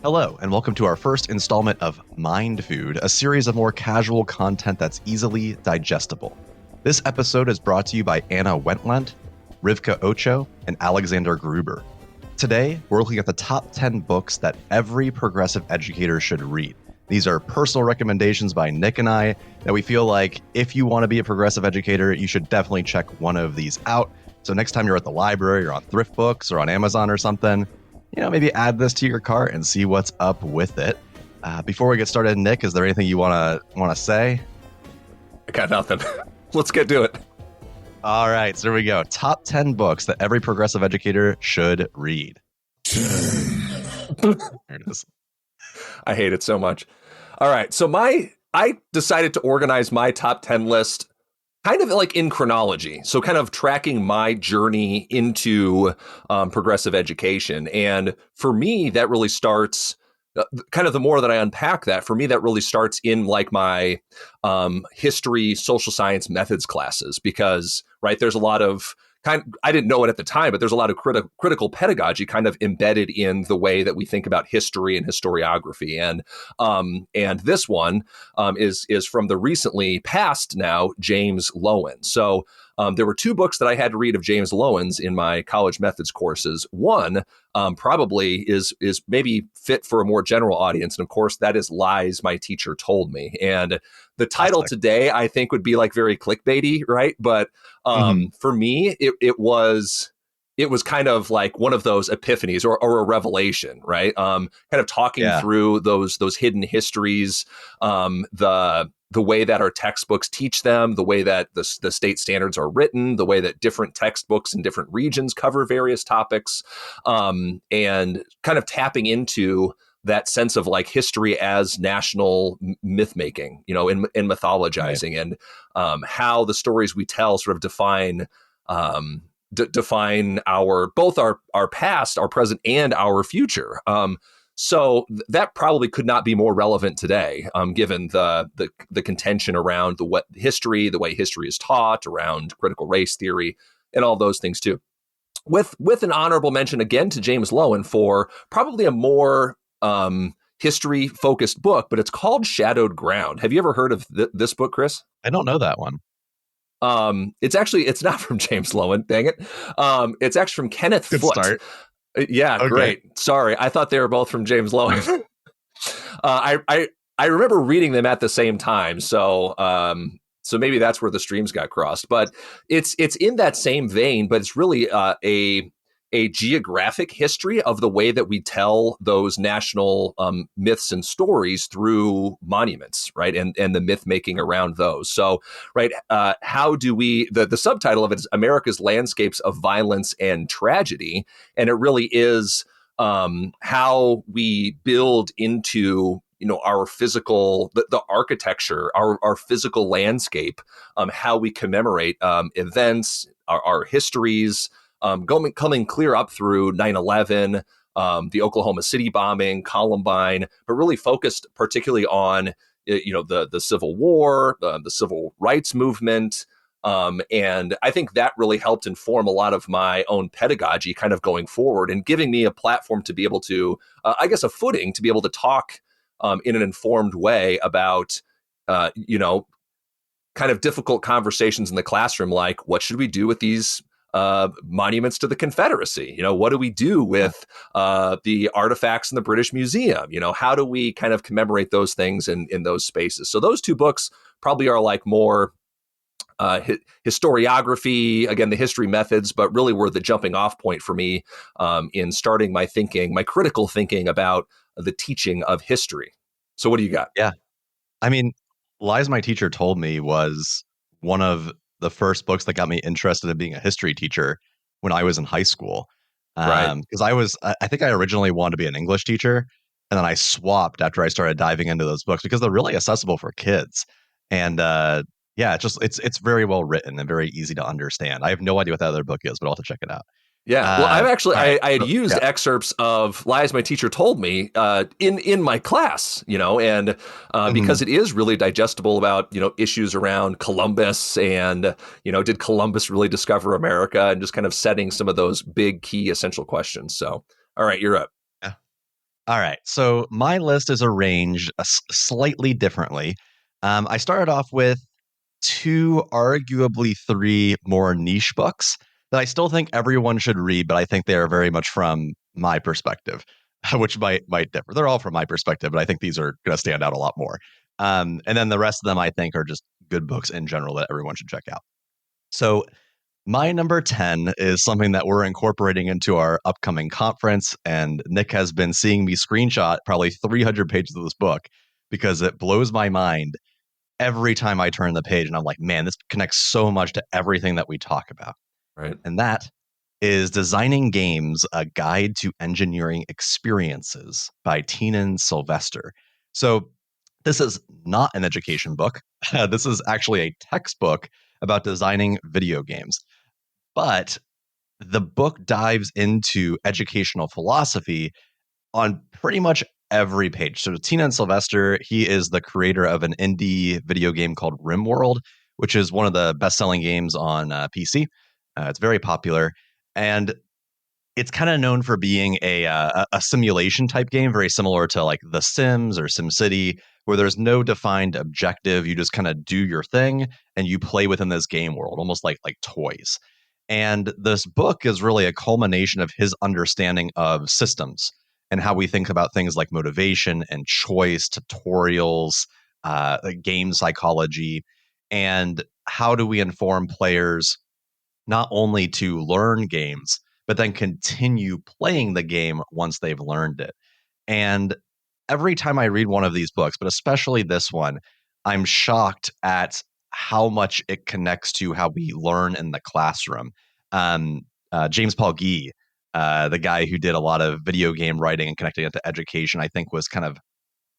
Hello, and welcome to our first installment of MINDFOOD, a series of more casual content that's easily digestible. This episode is brought to you by Anna Westlent, Rivka Ocho, and Alexander Gruber. Today, we're looking at the top 10 books that every progressive educator should read. These are personal recommendations by Nick and I that we feel like if you want to be a progressive educator, you should definitely check one of these out. So next time you're at the library or on Thriftbooks or on Amazon or something, maybe add this to your cart and see what's up with it. Before we get started, Nick, is there anything you want to say? I got nothing. Let's get to it. All right, so here we go. Top 10 books that every progressive educator should read. 10. There it is. I hate it so much. All right, so I decided to organize my top 10 list kind of like in chronology. So kind of tracking my journey into progressive education. And for me, that really starts, kind of the more that I unpack that, for me, that really starts in like my history, social science methods classes, because, right, there's a lot of I didn't know it at the time, but there's a lot of critical pedagogy kind of embedded in the way that we think about history and historiography. And this one is from the recently passed now James Loewen. So there were two books that I had to read of James Loewen's in my college methods courses. One probably is maybe fit for a more general audience. And of course, that is Lies My Teacher Told Me. And the title today, I think, would be like very clickbaity, right? But for me, it was kind of like one of those epiphanies or a revelation, right? Kind of talking through those hidden histories, the way that our textbooks teach them, the way that the state standards are written, the way that different textbooks in different regions cover various topics, and kind of tapping into that sense of like history as national myth making, in mythologizing, right. And how the stories we tell sort of define both our past, our present, and our future. So that probably could not be more relevant today, given the contention around the way history is taught, around critical race theory, and all those things too. With an honorable mention again to James Loewen for probably a more history focused book, but it's called Shadowed Ground. Have you ever heard of this book, Chris? I don't know that one. It's not from James Loewen, dang it. It's actually from Kenneth Good Foote. Start. Yeah, okay. Great. Sorry, I thought they were both from James Loewen. I remember reading them at the same time, so maybe that's where the streams got crossed. But it's in that same vein, but it's really a geographic history of the way that we tell those national myths and stories through monuments, right? And the myth making around those. So, right, how do we, the subtitle of it is America's Landscapes of Violence and Tragedy. And it really is how we build into our physical, the architecture, our physical landscape, how we commemorate events, our histories, coming clear up through 9/11, the Oklahoma City bombing, Columbine, but really focused particularly on the Civil War, the Civil Rights Movement, and I think that really helped inform a lot of my own pedagogy, kind of going forward, and giving me a platform to be able to, a footing to be able to talk in an informed way about, kind of difficult conversations in the classroom, like what should we do with these monuments to the Confederacy? What do we do with the artifacts in the British Museum? How do we kind of commemorate those things in those spaces? So those two books probably are like more historiography, again, the history methods, but really were the jumping off point for me in starting my critical thinking about the teaching of history. So what do you got? Yeah. I mean, Lies My Teacher Told Me was one of the first books that got me interested in being a history teacher when I was in high school. Right. Because I think I originally wanted to be an English teacher, and then I swapped after I started diving into those books because they're really accessible for kids. And it's very well written and very easy to understand. I have no idea what that other book is, but I'll have to check it out. Yeah, well, I've actually I had used yeah. excerpts of Lies My Teacher Told Me in my class, and because it is really digestible about issues around Columbus and did Columbus really discover America, and just kind of setting some of those big key essential questions. So, all right, you're up. Yeah. All right. So my list is arranged slightly differently. I started off with two, arguably three more niche books that I still think everyone should read, but I think they are very much from my perspective, which might differ. They're all from my perspective, but I think these are going to stand out a lot more. And then the rest of them, I think, are just good books in general that everyone should check out. So my number 10 is something that we're incorporating into our upcoming conference. And Nick has been seeing me screenshot probably 300 pages of this book because it blows my mind every time I turn the page. And I'm like, man, this connects so much to everything that we talk about. Right. And that is Designing Games, A Guide to Engineering Experiences by Tinan Sylvester. So this is not an education book. This is actually a textbook about designing video games. But the book dives into educational philosophy on pretty much every page. So Tina and Sylvester, he is the creator of an indie video game called RimWorld, which is one of the best-selling games on PC. It's very popular, and it's kind of known for being a simulation type game, very similar to like The Sims or SimCity, where there's no defined objective. You just kind of do your thing and you play within this game world, almost like toys. And this book is really a culmination of his understanding of systems and how we think about things like motivation and choice, tutorials, game psychology, and how do we inform players not only to learn games, but then continue playing the game once they've learned it. And every time I read one of these books, but especially this one, I'm shocked at how much it connects to how we learn in the classroom. James Paul Gee, the guy who did a lot of video game writing and connecting it to education, I think was kind of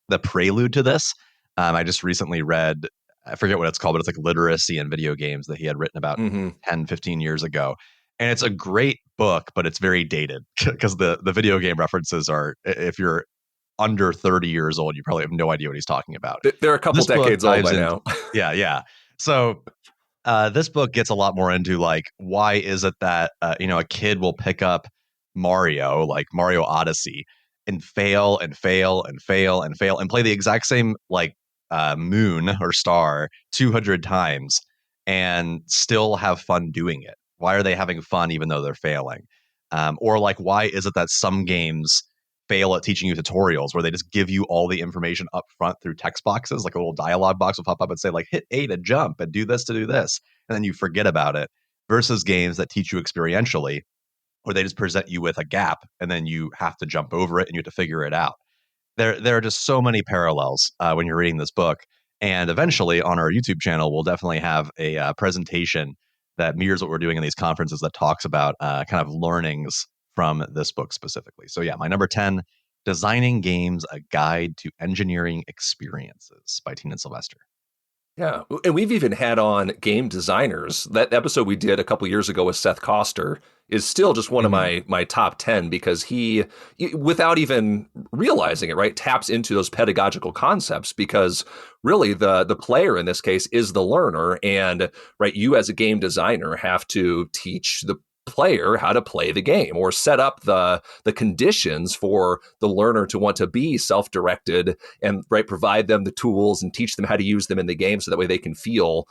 the prelude to this. I just recently read, I forget what it's called, but it's like literacy in video games that he had written about Mm-hmm. 10, 15 years ago. And it's a great book, but it's very dated because the video game references are, if you're under 30 years old, you probably have no idea what he's talking about. They're a couple This book decades old dives by into, now. yeah, yeah. So this book gets a lot more into like, why is it that, a kid will pick up Mario, like Mario Odyssey, and fail and fail and fail and fail and play the exact same like moon or star 200 times and still have fun doing it? Why are they having fun even though they're failing? Or like, why is it that some games fail at teaching you tutorials where they just give you all the information up front through text boxes, like a little dialogue box will pop up and say like, hit A to jump and do this to do this, and then you forget about it, versus games that teach you experientially where they just present you with a gap and then you have to jump over it and you have to figure it out. There are just so many parallels when you're reading this book. And eventually on our YouTube channel, we'll definitely have a presentation that mirrors what we're doing in these conferences that talks about kind of learnings from this book specifically. So yeah, my number 10, Designing Games, A Guide to Engineering Experiences by Tina Sylvester. Yeah, and we've even had on game designers. That episode we did a couple years ago with Seth Koster is still just one of Mhm. my top 10 because he, without even realizing it, right, taps into those pedagogical concepts because really the player in this case is the learner, and right, you as a game designer have to teach the player how to play the game or set up the conditions for the learner to want to be self-directed and right provide them the tools and teach them how to use them in the game so that way they can feel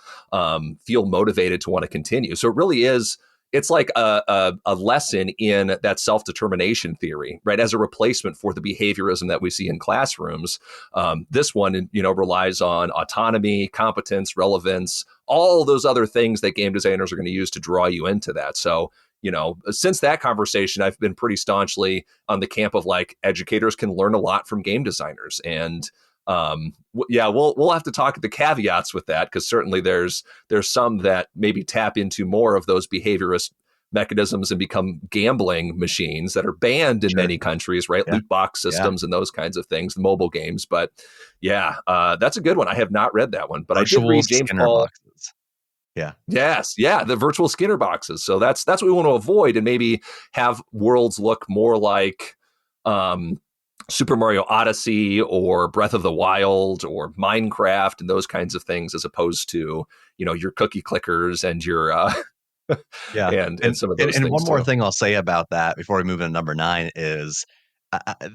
motivated to want to continue. So it really is, it's like a lesson in that self-determination theory, right? As a replacement for the behaviorism that we see in classrooms. This one, relies on autonomy, competence, relevance, all those other things that game designers are going to use to draw you into that. So, since that conversation, I've been pretty staunchly on the camp of like educators can learn a lot from game designers. And yeah, we'll have to talk the caveats with that because certainly there's some that maybe tap into more of those behaviorist mechanisms and become gambling machines that are banned in Sure. many countries, right? Yeah. Loot box Yeah. systems and those kinds of things, mobile games. But yeah, that's a good one. I have not read that one, but I did Virtual read James Skinner Paul. boxes. Yeah. Yes, yeah, the virtual Skinner boxes. So that's what we want to avoid, and maybe have worlds look more like um, Super Mario Odyssey or Breath of the Wild or Minecraft and those kinds of things, as opposed to your cookie clickers and your Yeah. and And, some of and those and one things more too. thing I'll say about that before we move into number 9 is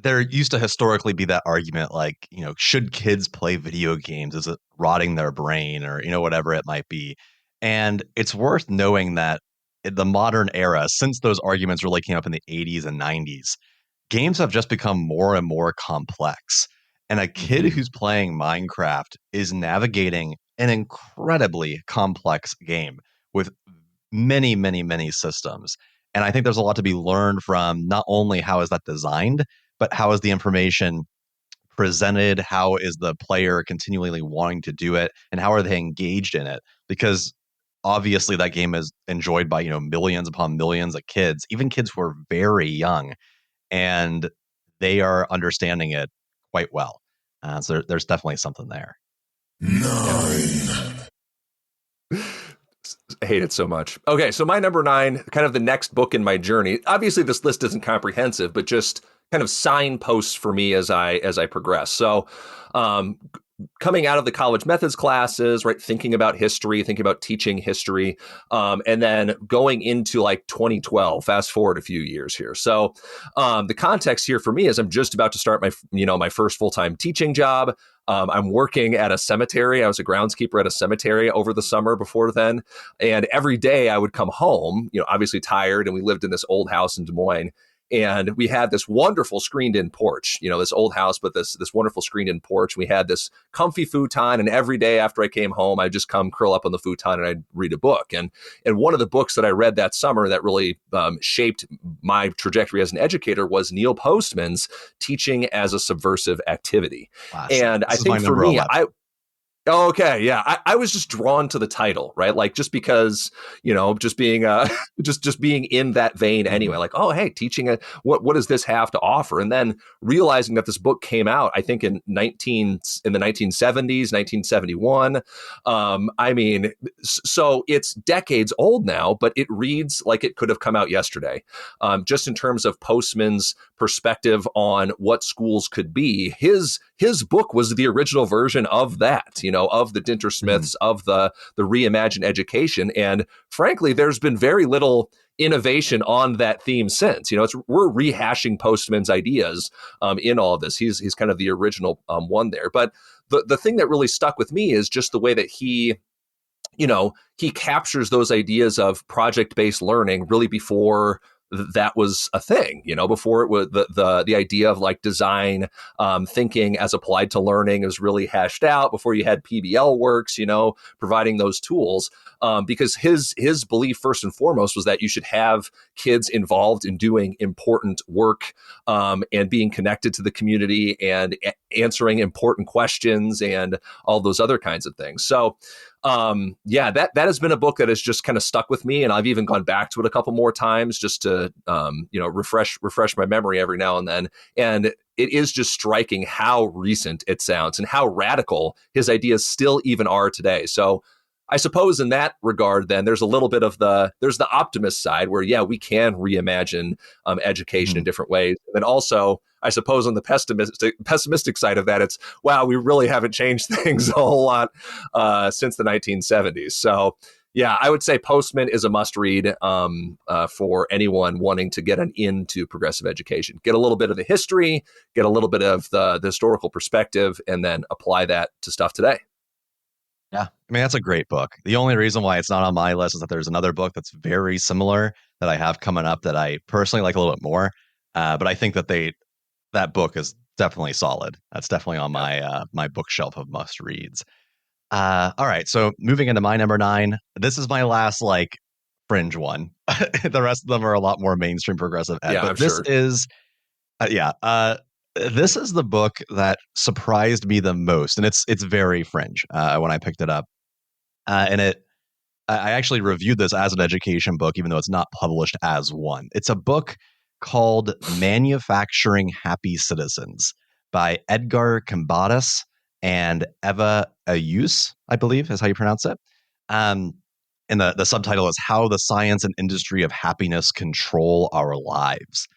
there used to historically be that argument, like, should kids play video games? Is it rotting their brain, or, whatever it might be? And it's worth knowing that in the modern era, since those arguments really came up in the 80s and 90s, games have just become more and more complex. And a kid Mhm. who's playing Minecraft is navigating an incredibly complex game with many, many, many systems. And I think there's a lot to be learned from not only how is that designed, but how is the information presented? How is the player continually wanting to do it? And how are they engaged in it? Because obviously that game is enjoyed by, millions upon millions of kids, even kids who are very young, and they are understanding it quite well. So there's definitely something there. Yeah. Nine. I hate it so much. Okay, so my number 9, kind of the next book in my journey. Obviously, this list isn't comprehensive, but just kind of signposts for me as I progress. So, um, coming out of the college methods classes, right, thinking about history, thinking about teaching history, and then going into like 2012. Fast forward a few years here. So, the context here for me is I'm just about to start my first full time teaching job. I'm working at a cemetery. I was a groundskeeper at a cemetery over the summer before then. And every day I would come home, obviously tired. And we lived in this old house in Des Moines. And we had this wonderful screened-in porch, this old house, but this wonderful screened-in porch. We had this comfy futon, and every day after I came home, I'd just come curl up on the futon and I'd read a book. And one of the books that I read that summer that really shaped my trajectory as an educator was Neil Postman's Teaching as a Subversive Activity. Classic. And I This is my think for number me, 11. Okay, yeah, I was just drawn to the title, right? Like just because, just being just being in that vein anyway. Like, oh, hey, teaching what does this have to offer? And then realizing that this book came out, I think in the 1970s, 1971. I mean, so it's decades old now, but it reads like it could have come out yesterday. Just in terms of Postman's perspective on what schools could be, his book was the original version of that, of the Dintersmiths, of the reimagined education. And frankly, there's been very little innovation on that theme since. We're rehashing Postman's ideas in all of this. He's kind of the original one there. But the thing that really stuck with me is just the way that he captures those ideas of project-based learning really before that was a thing, before it was the idea of like design thinking as applied to learning is really hashed out, before you had PBL works, providing those tools. Because his belief first and foremost was that you should have kids involved in doing important work and being connected to the community and answering important questions and all those other kinds of things. So that has been a book that has just kind of stuck with me, and I've even gone back to it a couple more times just to refresh my memory every now and then. And it is just striking how recent it sounds and how radical his ideas still even are today. So I suppose in that regard, then there's a little bit of there's the optimist side where, yeah, we can reimagine education in different ways. And then also, I suppose on the pessimistic side of that, it's, wow, we really haven't changed things a whole lot since the 1970s. So yeah, I would say Postman is a must read for anyone wanting to get into progressive education. Get a little bit of the history, get a little bit of the historical perspective, and then apply that to stuff today. Yeah, I mean, that's a great book. The only reason why it's not on my list is that there's another book that's very similar that I have coming up that I personally like a little bit more. But I think that that book is definitely solid. That's definitely on my bookshelf of must reads. All right, so moving into my number 9. This is my last like fringe one. The rest of them are a lot more mainstream progressive ed. Yeah, But I'm this sure. is this is the book that surprised me the most, and it's very fringe when I picked it up. And I actually reviewed this as an education book, even though it's not published as one. It's a book called Manufacturing Happy Citizens by Edgar Cambadas and Eva Ayus, I believe is how you pronounce it. Um, and the subtitle is How the Science and Industry of Happiness Control Our Lives.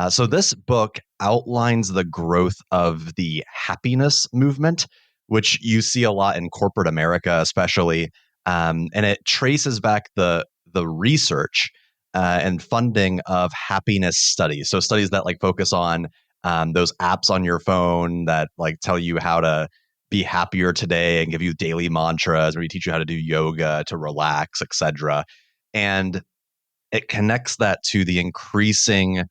So this book outlines the growth of the happiness movement, which you see a lot in corporate America, especially, and it traces back the research and funding of happiness studies. So studies that like focus on those apps on your phone that like tell you how to be happier today and give you daily mantras, or teach you how to do yoga to relax, etc. And it connects that to the increasing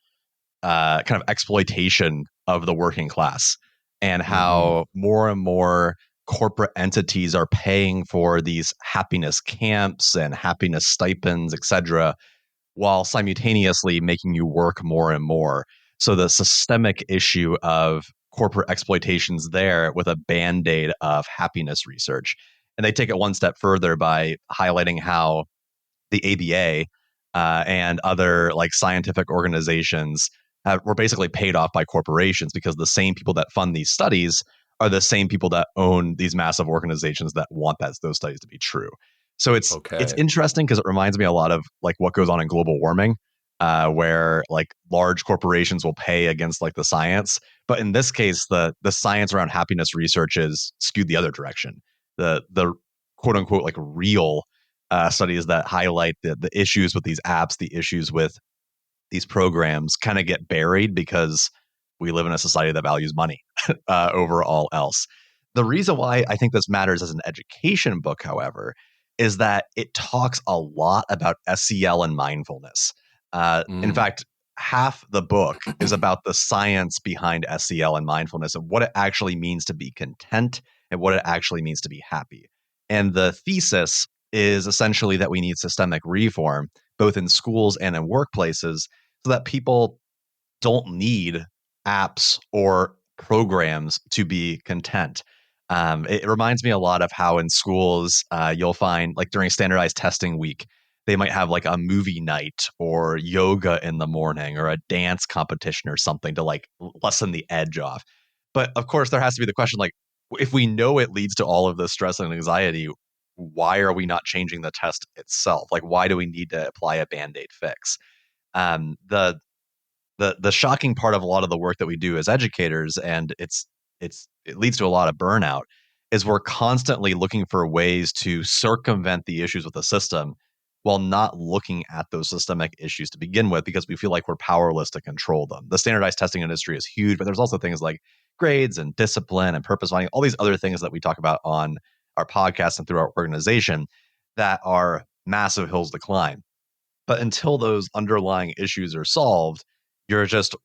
kind of exploitation of the working class, and Mm-hmm. how more and more corporate entities are paying for these happiness camps and happiness stipends, etc., while simultaneously making you work more and more. So the systemic issue of corporate exploitations there with a band-aid of happiness research. And they take it one step further by highlighting how the ABA and other like scientific organizations were basically paid off by corporations, because the same people that fund these studies are the same people that own these massive organizations that want those studies to be true. So it's Okay. interesting because it reminds me a lot of like what goes on in global warming, where like large corporations will pay against like the science, but in this case, the science around happiness research is skewed the other direction. The quote unquote like real studies that highlight the issues with these apps, the issues with these programs, kind of get buried because we live in a society that values money over all else. The reason why I think this matters as an education book, however, is that it talks a lot about SEL and mindfulness. In Mm. fact, half the book is about the science behind SEL and mindfulness and what it actually means to be content and what it actually means to be happy. And the thesis is essentially that we need systemic reform, both in schools and in workplaces, so that people don't need apps or programs to be content. It reminds me a lot of how in schools you'll find like during standardized testing week, they might have like a movie night or yoga in the morning or a dance competition or something to like lessen the edge off. But of course, there has to be the question like, if we know it leads to all of this stress and anxiety, why are we not changing the test itself? Like, why do we need to apply a band aid fix? The shocking part of a lot of the work that we do as educators, and it leads to a lot of burnout, is we're constantly looking for ways to circumvent the issues with the system while not looking at those systemic issues to begin with, because we feel like we're powerless to control them. The standardized testing industry is huge, but there's also things like grades and discipline and purpose finding, all these other things that we talk about on our podcast and through our organization that are massive hills to climb. But until those underlying issues are solved, you're just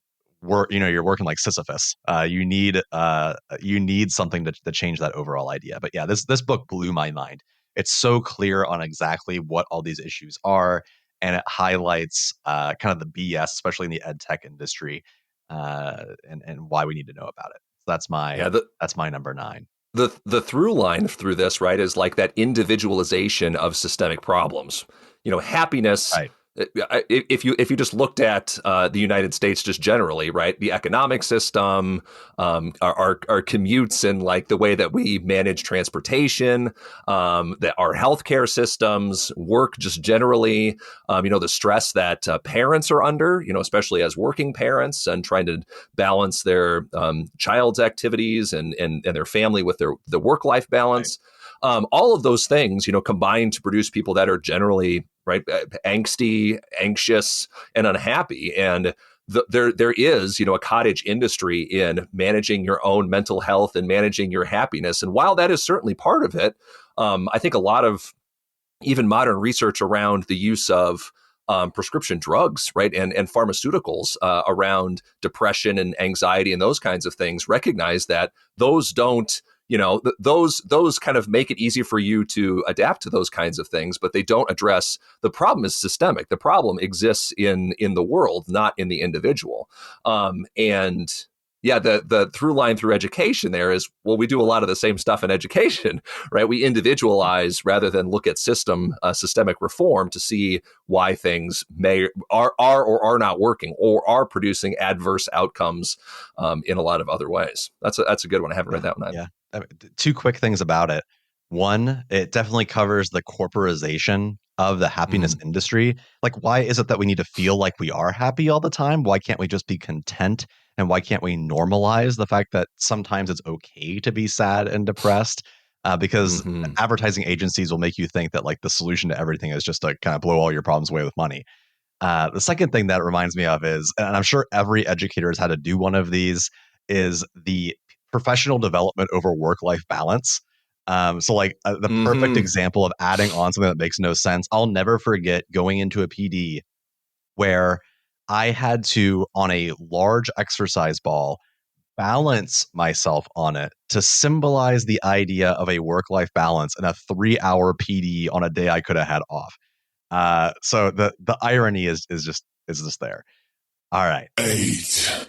you're working like Sisyphus. You need something to change that overall idea. But yeah, this book blew my mind. It's so clear on exactly what all these issues are, and it highlights kind of the BS, especially in the ed tech industry, and why we need to know about it. So Yeah. that's my number 9. The through line through this, right, is like that individualization of systemic problems. Happiness. Right. If you just looked at the United States just generally, right, the economic system, our commutes, and like the way that we manage transportation, that our healthcare systems work just generally, the stress that parents are under, especially as working parents and trying to balance their child's activities and their family with the work life Right. balance. All of those things, combine to produce people that are generally right angsty, anxious, and unhappy. And there is, a cottage industry in managing your own mental health and managing your happiness. And while that is certainly part of it, I think a lot of even modern research around the use of prescription drugs, right, and pharmaceuticals around depression and anxiety and those kinds of things recognize that those don't, those kind of make it easy for you to adapt to those kinds of things, but they don't address the problem is systemic. The problem exists in the world, not in the individual. And yeah, the through line through education there is, well, we do a lot of the same stuff in education, right? We individualize rather than look at systemic reform to see why things are or are not working or are producing adverse outcomes in a lot of other ways. That's a good one. I haven't read Yeah, that one either. yeah. Two quick things about it. One, it definitely covers the corporization of the happiness Mm, industry. Like, why is it that we need to feel like we are happy all the time? Why can't we just be content? And why can't we normalize the fact that sometimes it's okay to be sad and depressed? Because hmm advertising agencies will make you think that like the solution to everything is just to kind of blow all your problems away with money. The second thing that reminds me of is, and I'm sure every educator has had to do one of these, is the professional development over work-life balance. The perfect Hmm. example of adding on something that makes no sense. I'll never forget going into a PD where I had to, on a large exercise ball, balance myself on it to symbolize the idea of a work-life balance in a 3-hour PD on a day I could have had off. So the irony is just there. All right. Eight.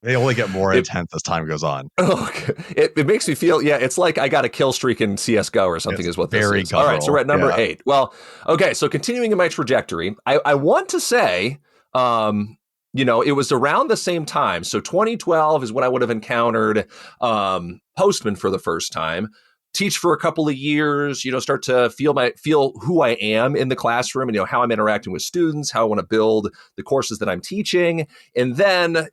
They only get more it intense as time goes on. Okay. It makes me feel, yeah, it's like I got a kill streak in CSGO or something It's is what this very is. All right, so we're guttural. at number Yeah. 8. Well, okay, so continuing in my trajectory, I want to say, it was around the same time. So 2012 is when I would have encountered Postman for the first time. Teach for a couple of years, start to feel who I am in the classroom and how I'm interacting with students, how I want to build the courses that I'm teaching. And then,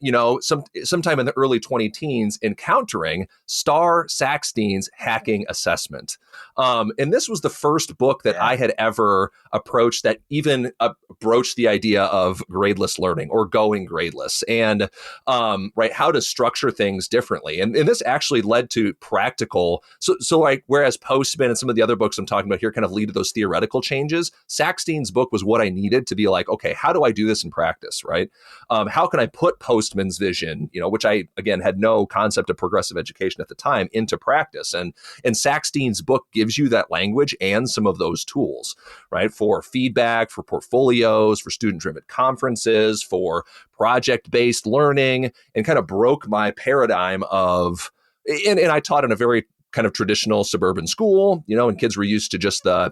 sometime in the early 20 teens, encountering Star Sackstein's Hacking Assessment. And this was the first book that Yeah. I had ever approached that even broached the idea of gradeless learning or going gradeless and, right, how to structure things differently. And this actually led to practical. So like, whereas Postman and some of the other books I'm talking about here kind of lead to those theoretical changes, Sackstein's book was what I needed to be like, okay, how do I do this in practice, right? How can I put Postman's vision, which I, again, had no concept of progressive education at the time, into practice? And Sackstein's book gives you that language and some of those tools, right? For feedback, for portfolios, for student-driven conferences, for project-based learning, and kind of broke my paradigm of, and I taught in a very kind of traditional suburban school, and kids were used to just the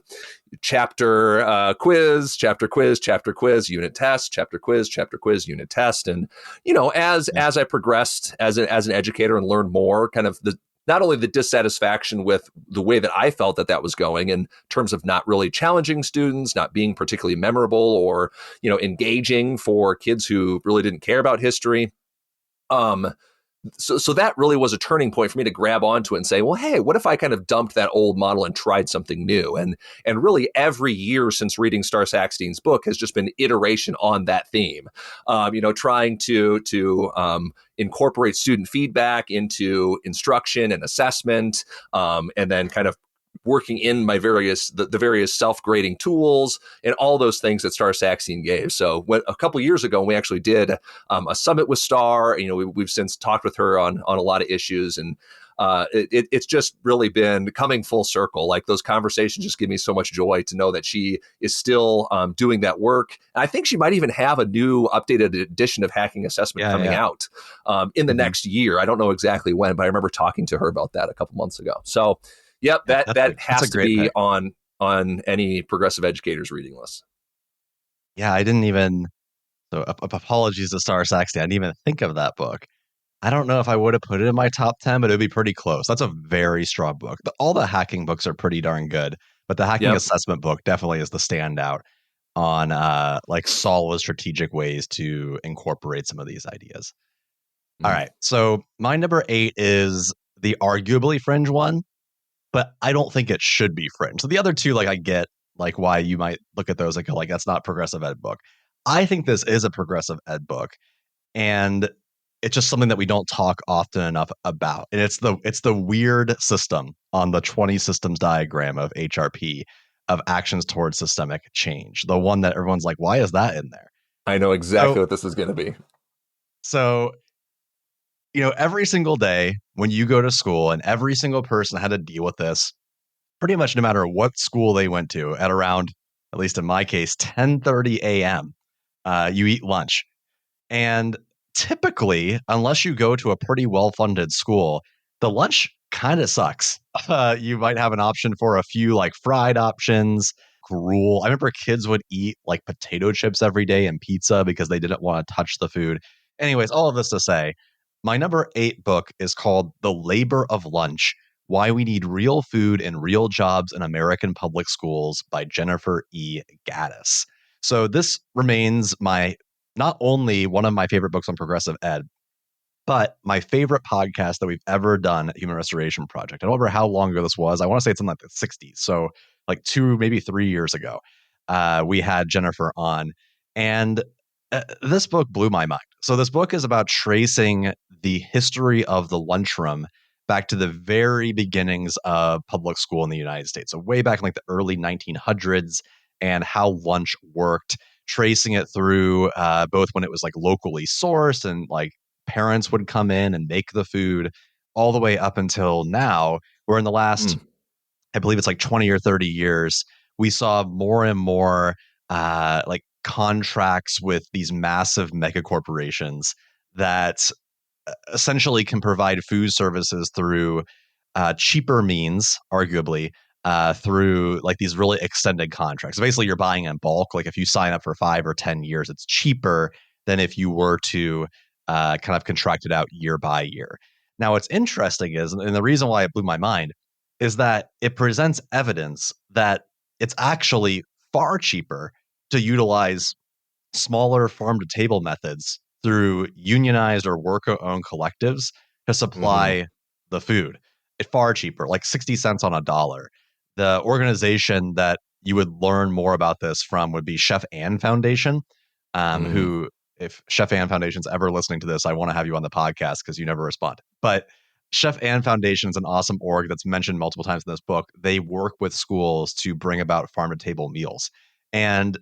chapter quiz, unit test, chapter quiz, unit test. And, Yeah. as I progressed as an educator and learned more, kind of not only the dissatisfaction with the way that I felt that was going in terms of not really challenging students, not being particularly memorable or, engaging for kids who really didn't care about history. So that really was a turning point for me to grab onto it and say, well, hey, what if I kind of dumped that old model and tried something new? And really every year since reading Star Sackstein's book has just been iteration on that theme. Trying to incorporate student feedback into instruction and assessment, and then kind of working in my the various self-grading tools and all those things that Star Sackstein gave. So a couple of years ago, we actually did a summit with Star. We've since talked with her on a lot of issues, and it's just really been coming full circle. Like, those conversations just give me so much joy to know that she is still doing that work. And I think she might even have a new updated edition of Hacking Assessment coming out in the next year. I don't know exactly when, but I remember talking to her about that a couple months ago. So, yep, Yeah, that that's a has to great be pick. on any progressive educator's reading list. Yeah, I didn't even. So apologies to Star Saxton. I didn't even think of that book. I don't know if I would have put it in my top 10, but it would be pretty close. That's a very strong book. All the hacking books are pretty darn good, but the hacking Yep. assessment book definitely is the standout on like solid strategic ways to incorporate some of these ideas. All Mm. right. So my number 8 is the arguably fringe one, but I don't think it should be fringe. So the other two, like, I get like why you might look at those and go like, that's not progressive ed book. I think this is a progressive ed book, and it's just something that we don't talk often enough about. And it's the weird system on the 20 systems diagram of HRP, of actions towards systemic change. The one that everyone's like, why is that in there? I know So exactly what this is going to be. so every single day when you go to school, and every single person had to deal with this pretty much no matter what school they went to, at around, at least in my case, 10:30 a.m. You eat lunch. And typically, unless you go to a pretty well-funded school, the lunch kind of sucks. You might have an option for a few like fried options, gruel. I remember kids would eat like potato chips every day and pizza because they didn't want to touch the food. Anyways, all of this to say, my number 8 book is called The Labor of Lunch: Why We Need Real Food and Real Jobs in American Public Schools by Jennifer E. Gaddis. So this remains not only one of my favorite books on progressive ed, but my favorite podcast that we've ever done at Human Restoration Project. I don't remember how long ago this was. I want to say it's in like the 60s. So like 2, maybe 3 years ago. we had Jennifer on. And this book blew my mind. So this book is about tracing the history of the lunchroom back to the very beginnings of public school in the United States. So way back in like the early 1900s, and how lunch worked, tracing it through both when it was like locally sourced and like parents would come in and make the food, all the way up until now, where in the last, I believe it's like 20 or 30 years, we saw more and more like contracts with these massive mega corporations that essentially can provide food services through cheaper means, arguably, through like these really extended contracts. So basically, you're buying in bulk. Like if you sign up for 5 or 10 years, it's cheaper than if you were to kind of contract it out year by year. Now, what's interesting is, and the reason why it blew my mind, is that it presents evidence that it's actually far cheaper to utilize smaller farm to table methods through unionized or worker owned collectives to Mm-hmm. supply the food. It's far cheaper, like 60 cents on a dollar. The organization that you would learn more about this from would be Chef Ann Foundation, Mm. who, if Chef Ann Foundation's ever listening to this, I want to have you on the podcast because you never respond. But Chef Ann Foundation is an awesome org that's mentioned multiple times in this book. They work with schools to bring about farm to table meals. And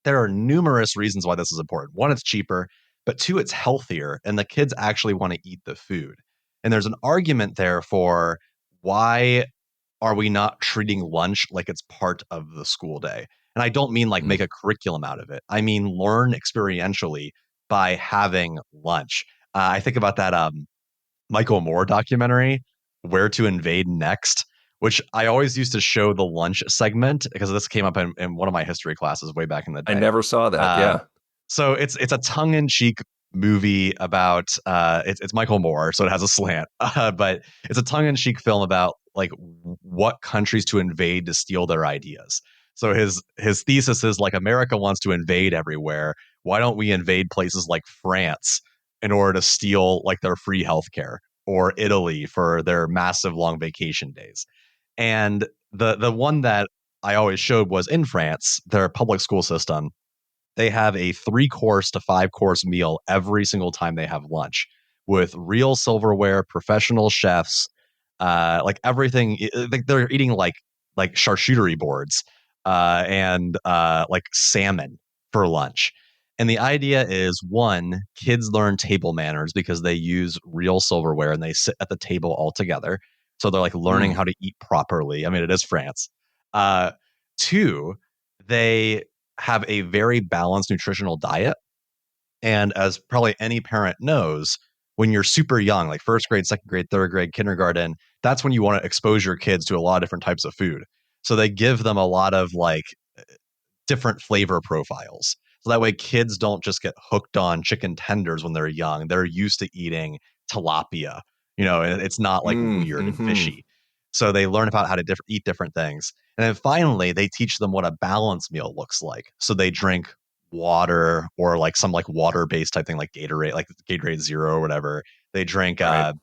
there are numerous reasons why this is important. One, it's cheaper, but two, it's healthier, and the kids actually want to eat the food. And there's an argument there for why are we not treating lunch like it's part of the school day? And I don't mean like Mm. make a curriculum out of it. I mean learn experientially by having lunch. I think about that Michael Moore documentary, Where to Invade Next, which I always used to show the lunch segment because this came up in one of my history classes way back in the I day. never saw that. Uh, Yeah. so it's a tongue in cheek movie about it's Michael Moore, so it has a slant, but it's a tongue in cheek film about like what countries to invade to steal their ideas. So his thesis is like America wants to invade everywhere. Why don't we invade places like France in order to steal like their free healthcare, or Italy for their massive long vacation days? And the one that I always showed was in France, their public school system. They have a 3 course to 5 course meal every single time they have lunch with real silverware, professional chefs, like everything. Like they're eating like charcuterie boards and like salmon for lunch. And the idea is, one, kids learn table manners because they use real silverware and they sit at the table all together. So they're like learning Mm. how to eat properly. I mean, it is France. Uh, Two, they have a very balanced nutritional diet. And as probably any parent knows, when you're super young, like first grade, second grade, third grade, kindergarten, that's when you want to expose your kids to a lot of different types of food. So they give them a lot of like different flavor profiles. So that way kids don't just get hooked on chicken tenders when they're young. They're used to eating tilapia, and it's not like weird and Mm-hmm. fishy. So they learn about how to eat different things. And then finally, they teach them what a balanced meal looks like. So they drink water or like some like water based type thing like Gatorade, like Gatorade Zero or whatever. They drink Right.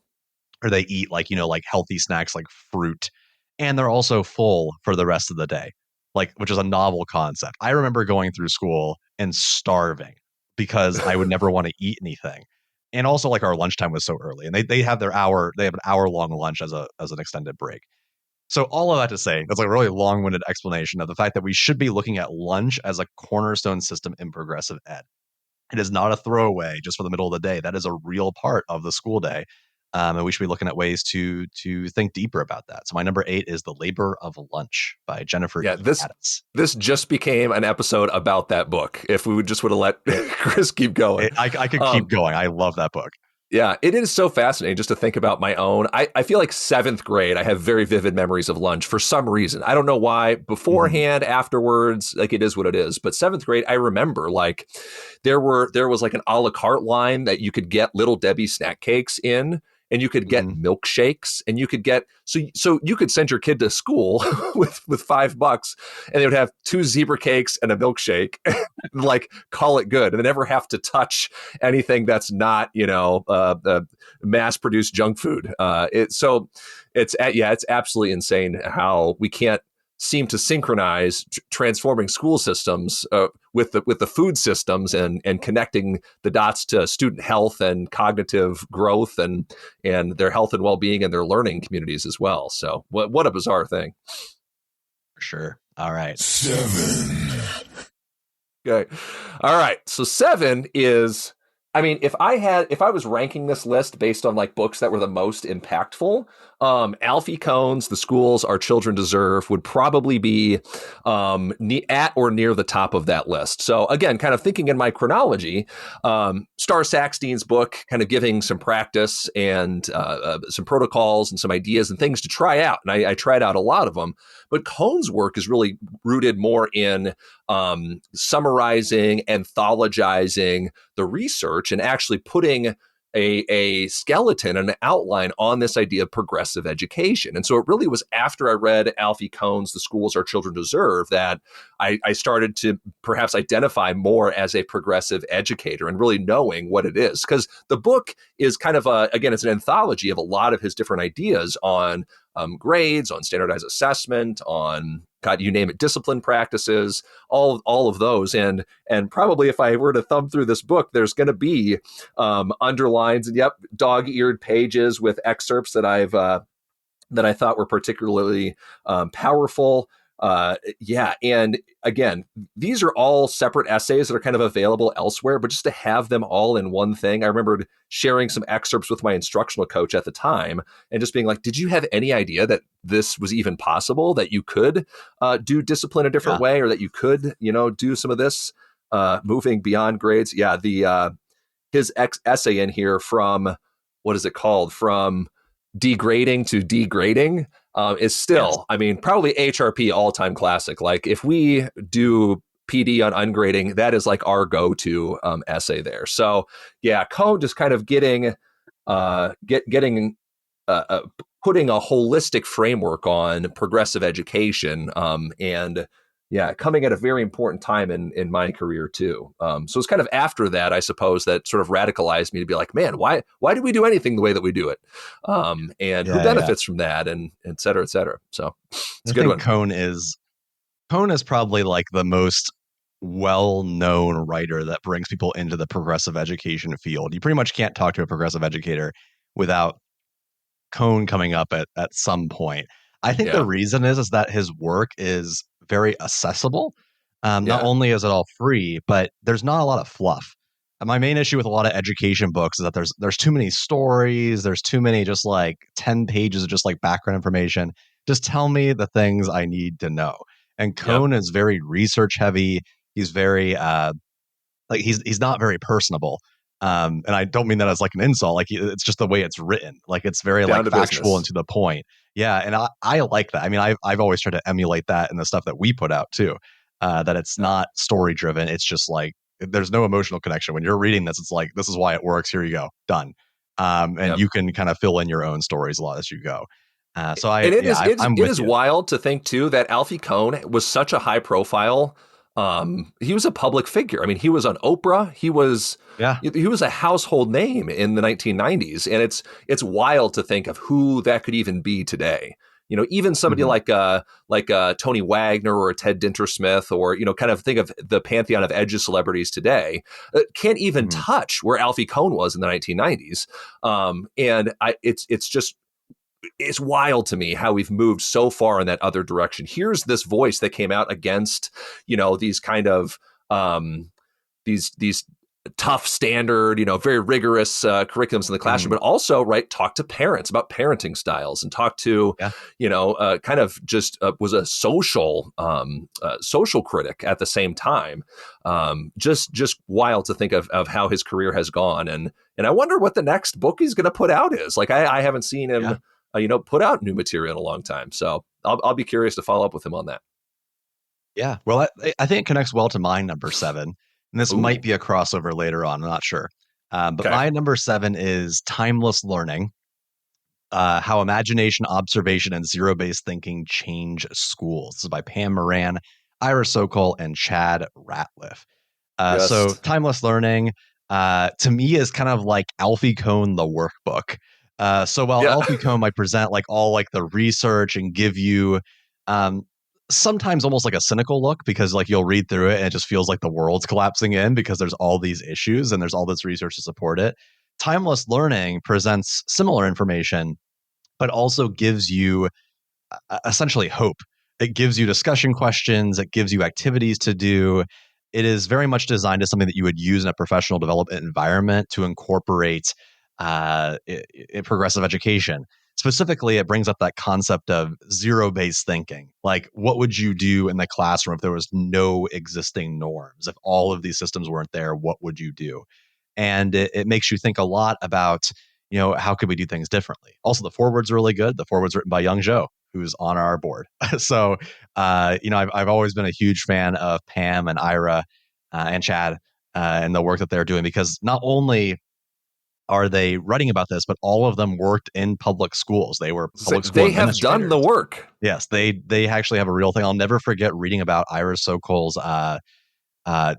or they eat like like healthy snacks like fruit, and they're also full for the rest of the day, like, which is a novel concept. I remember going through school and starving because I would never want to eat anything. And also like our lunchtime was so early, and they have an hour long lunch as an extended break. So all of that to say, that's like a really long-winded explanation of the fact that we should be looking at lunch as a cornerstone system in progressive ed. It is not a throwaway just for the middle of the day. That is a real part of the school day. And we should be looking at ways to think deeper about that. So my number 8 is The Labor of Lunch by Jennifer Yeah. E. Addis. This just became an episode about that book. If we would have let It, Chris keep going. I could keep Um, going. I love that book. Yeah, it is so fascinating just to think about my own. I feel like seventh grade, I have very vivid memories of lunch for some reason. I don't know why. Mhm. Beforehand, afterwards, like it is what it is. But seventh grade, I remember like there was like an a la carte line that you could get Little Debbie snack cakes in, and you could get Mhm. milkshakes, and you could get so you could send your kid to school with $5, and they would have 2 zebra cakes and a milkshake, and like call it good, and they never have to touch anything that's not mass produced junk food. It's absolutely insane how we can't seem to synchronize transforming school systems with the food systems and connecting the dots to student health and cognitive growth and their health and well-being and their learning communities as well. So what a bizarre thing. For sure. All right. 7. Okay. All right. So 7 is, I mean, if I was ranking this list based on like books that were the most impactful, Alfie Kohn's The Schools Our Children Deserve would probably be at or near the top of that list. So again, kind of thinking in my chronology, Star Saxton's book kind of giving some practice and some protocols and some ideas and things to try out. And I tried out a lot of them. But Kohn's work is really rooted more in summarizing, anthologizing the research and actually putting a skeleton, an outline on this idea of progressive education. And so it really was after I read Alfie Kohn's The Schools Our Children Deserve that I started to perhaps identify more as a progressive educator and really knowing what it is. Because the book is kind of, again, it's an anthology of a lot of his different ideas on grades, on standardized assessment, on God, you name it, discipline practices, all of those. And probably if I were to thumb through this book, there's going to be underlines and dog-eared pages with excerpts that I thought were particularly powerful. And again, these are all separate essays that are kind of available elsewhere, but just to have them all in one thing. I remembered sharing some excerpts with my instructional coach at the time and just being like, did you have any idea that this was even possible, that you could do discipline a different way, or that you could, do some of this moving beyond grades? Yeah. His essay in here from, what is it called? From degrading to degrading is still, I mean, probably HRP all-time classic. Like if we do PD on ungrading, that is like our go-to essay there. So yeah, Kohn just kind of getting putting a holistic framework on progressive education and coming at a very important time in my career too. So it's kind of after that, I suppose, that sort of radicalized me to be like, man, why do we do anything the way that we do it? And who benefits from that, and et cetera, et cetera. So it's a good one. Kohn is probably like the most well-known writer that brings people into the progressive education field. You pretty much can't talk to a progressive educator without Kohn coming up at some point. I think the reason is that his work is very accessible. Not only is it all free, but there's not a lot of fluff. My main issue with a lot of education books is that there's too many stories. There's too many just like 10 pages of just like background information. Just tell me the things I need to know. And Kohn is very research heavy. He's very he's not very personable. And I don't mean that as like an insult. Like it's just the way it's written. Like it's very down like factual and to the point. Yeah, and I like that. I mean, I've always tried to emulate that in the stuff that we put out too. That it's not story driven. It's just like there's no emotional connection. When you're reading this, it's like this is why it works. Here you go, done. And you can kind of fill in your own stories a lot as you go. It is wild to think too that Alfie Kohn was such a high profile. He was a public figure. I mean, he was on Oprah. He was a household name in the 1990s, and it's wild to think of who that could even be today. Even somebody like Tony Wagner or Ted Dintersmith, or kind of think of the pantheon of edge celebrities today, can't even touch where Alfie Kohn was in the 1990s. It's wild to me how we've moved so far in that other direction. Here's this voice that came out against, these kind of these tough standard, very rigorous curriculums in the classroom, but also talk to parents about parenting styles and talk to, kind of just was a social critic at the same time. Just wild to think of how his career has gone. And I wonder what the next book he's going to put out is. Like, I haven't seen him, put out new material in a long time. So I'll be curious to follow up with him on that. Yeah. Well, I think it connects well to my number 7. And this might be a crossover later on. I'm not sure. But my number 7 is Timeless Learning, How Imagination, Observation, and Zero-Based Thinking Change Schools. This is by Pam Moran, Ira Sokol, and Chad Ratliff. So Timeless Learning, to me, is kind of like Alfie Kohn, the workbook. So while Alfie Kohn might present like all like the research and give you sometimes almost like a cynical look, because like you'll read through it and it just feels like the world's collapsing in because there's all these issues and there's all this research to support it. Timeless learning presents similar information, but also gives you essentially hope. It gives you discussion questions, it gives you activities to do. It is very much designed as something that you would use in a professional development environment to incorporate progressive education. Specifically, it brings up that concept of zero-based thinking. Like, what would you do in the classroom if there was no existing norms? If all of these systems weren't there, what would you do? And it makes you think a lot about, how could we do things differently? Also, the foreword's really good. The foreword's written by Young Jo, who's on our board. So, I've always been a huge fan of Pam and Ira and Chad and the work that they're doing, because not only are they writing about this, but all of them worked in public schools. They were public school They have done the work. Yes, they actually have a real thing. I'll never forget reading about Ira Sokol's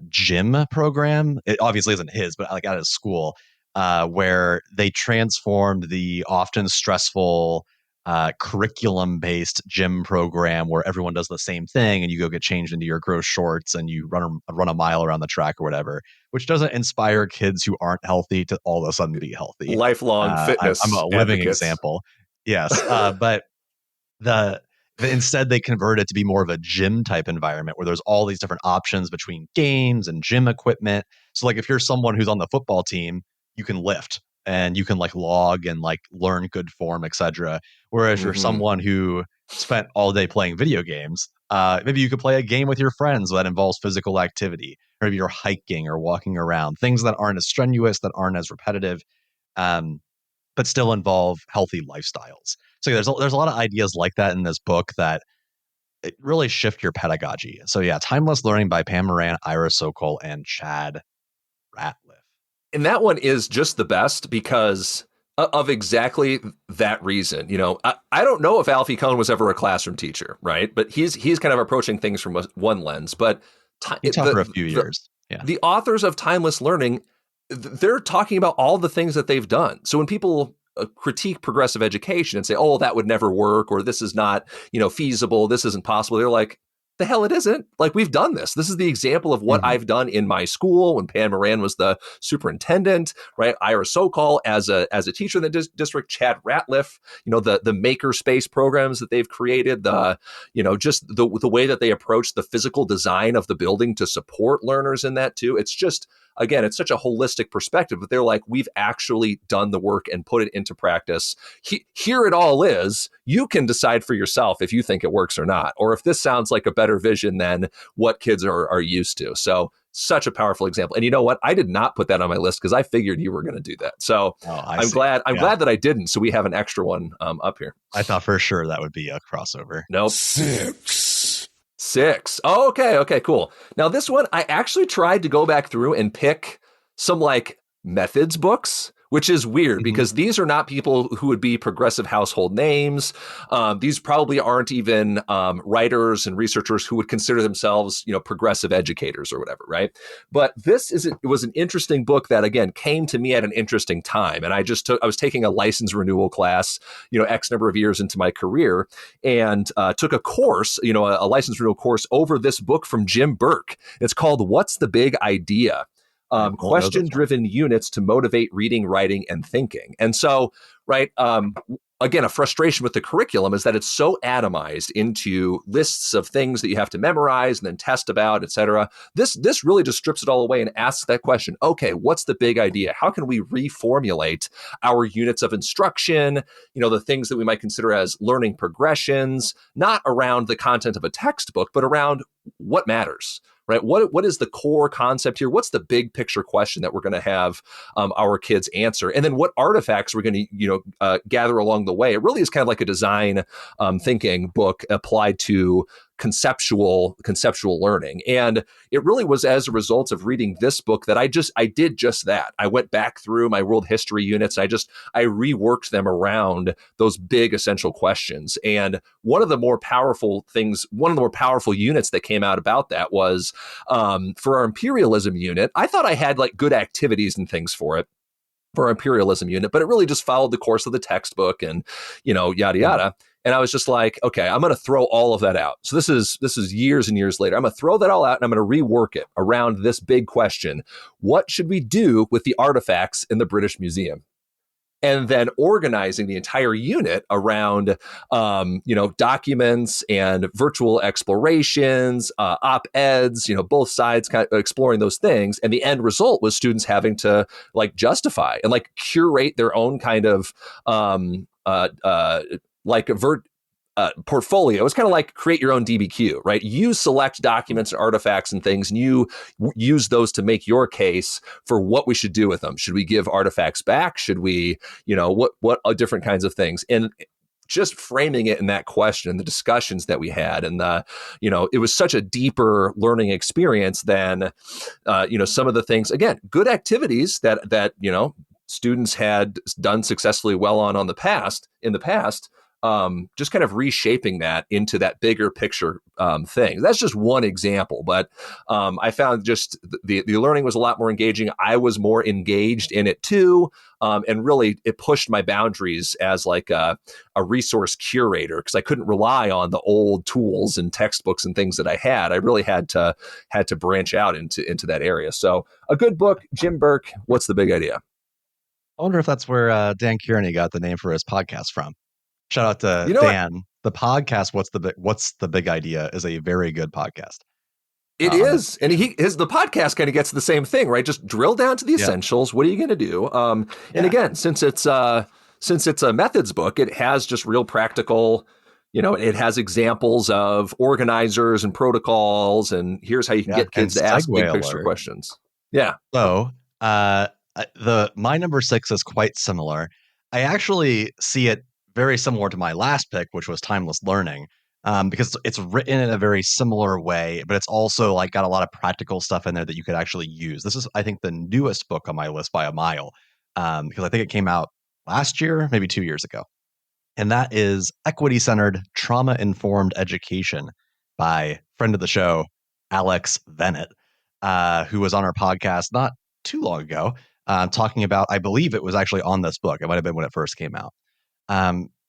gym program. It obviously isn't his, but like at his school, where they transformed the often stressful curriculum-based gym program where everyone does the same thing and you go get changed into your gross shorts and you run a mile around the track or whatever, which doesn't inspire kids who aren't healthy to all of a sudden be healthy. Lifelong fitness I'm a living advocates. example. Yes, but instead they convert it to be more of a gym type environment where there's all these different options between games and gym equipment. So like if you're someone who's on the football team, you can lift and you can like log and like learn good form, etc. Whereas you're someone who spent all day playing video games, maybe you could play a game with your friends that involves physical activity, or maybe you're hiking or walking around, things that aren't as strenuous, that aren't as repetitive, but still involve healthy lifestyles. So there's a lot of ideas like that in this book that it really shift your pedagogy. So yeah, Timeless Learning by Pam Moran, Ira Sokol, and Chad Ratliff. And that one is just the best because of exactly that reason. I don't know if Alfie Kohn was ever a classroom teacher, right? But he's kind of approaching things from one lens. But he taught for a few years. Yeah. The authors of Timeless Learning, they're talking about all the things that they've done. So when people critique progressive education and say, oh, that would never work, or this is not, feasible, this isn't possible, they're like, the hell it isn't. Like, we've done this. This is the example of what I've done in my school when Pam Moran was the superintendent, right? Ira Sokol as a teacher in the district, Chad Ratliff, the maker space programs that they've created, just the way that they approach the physical design of the building to support learners in that too. It's just, again, it's such a holistic perspective, but they're like, we've actually done the work and put it into practice. Here it all is. You can decide for yourself if you think it works or not, or if this sounds like a better vision than what kids are used to. So such a powerful example. And you know what? I did not put that on my list because I figured you were going to do that. So I'm glad that I didn't. So we have an extra one up here. I thought for sure that would be a crossover. Nope. 6. Oh, okay, cool. Now this one, I actually tried to go back through and pick some like methods books, which is weird because these are not people who would be progressive household names. These probably aren't even writers and researchers who would consider themselves, progressive educators or whatever, right? But it was an interesting book that, again, came to me at an interesting time. And I was taking a license renewal class, X number of years into my career, and took a course, a license renewal course over this book from Jim Burke. It's called What's the Big Idea? Question-driven units to motivate reading, writing, and thinking. And so, right, again, a frustration with the curriculum is that it's so atomized into lists of things that you have to memorize and then test about, et cetera. This really just strips it all away and asks that question, okay, what's the big idea? How can we reformulate our units of instruction, the things that we might consider as learning progressions, not around the content of a textbook, but around what matters? Right? What is the core concept here? What's the big picture question that we're going to have our kids answer? And then what artifacts we're going to gather along the way? It really is kind of like a design thinking book applied to conceptual learning. And it really was as a result of reading this book that I did just that. I went back through my world history units. I reworked them around those big essential questions. And one of the more powerful units that came out about that was for our imperialism unit. I thought I had like good activities and things for it, for our imperialism unit, but it really just followed the course of the textbook and, yada, yada. And I was just like, okay, I'm going to throw all of that out. So this is years and years later. I'm going to throw that all out and I'm going to rework it around this big question. What should we do with the artifacts in the British Museum? And then organizing the entire unit around, documents and virtual explorations, op-eds, both sides kind of exploring those things. And the end result was students having to like justify and like curate their own kind of portfolio. It's kind of like create your own DBQ, right? You select documents and artifacts and things, and you use those to make your case for what we should do with them. Should we give artifacts back? Should we, what different kinds of things? And just framing it in that question, the discussions that we had, and it was such a deeper learning experience than, some of the things. Again, good activities that students had done successfully well in the past. Just kind of reshaping that into that bigger picture thing. That's just one example, but I found just the learning was a lot more engaging. I was more engaged in it too, and really it pushed my boundaries as like a resource curator, because I couldn't rely on the old tools and textbooks and things that I had. I really had to branch out into that area. So a good book, Jim Burke, What's the Big Idea? I wonder if that's where Dan Kearney got the name for his podcast from. Shout out to Dan. What? The podcast, What's the Big Idea, is a very good podcast. It is. And the podcast kind of gets the same thing, right? Just drill down to the essentials. What are you going to do? And again, since it's a methods book, it has just real practical, it has examples of organizers and protocols, and here's how you can get kids to ask big picture questions. Yeah. So my number 6 is quite similar. I actually see it very similar to my last pick, which was timeless learning, because it's written in a very similar way, but it's also like got a lot of practical stuff in there that you could actually use. This is, I think, the newest book on my list by a mile, because I think it came out last year, maybe 2 years ago. And that is Equity-Centered, Trauma-Informed Education by friend of the show, Alex Bennett, who was on our podcast not too long ago, talking about, I believe it was actually on this book. It might have been when it first came out.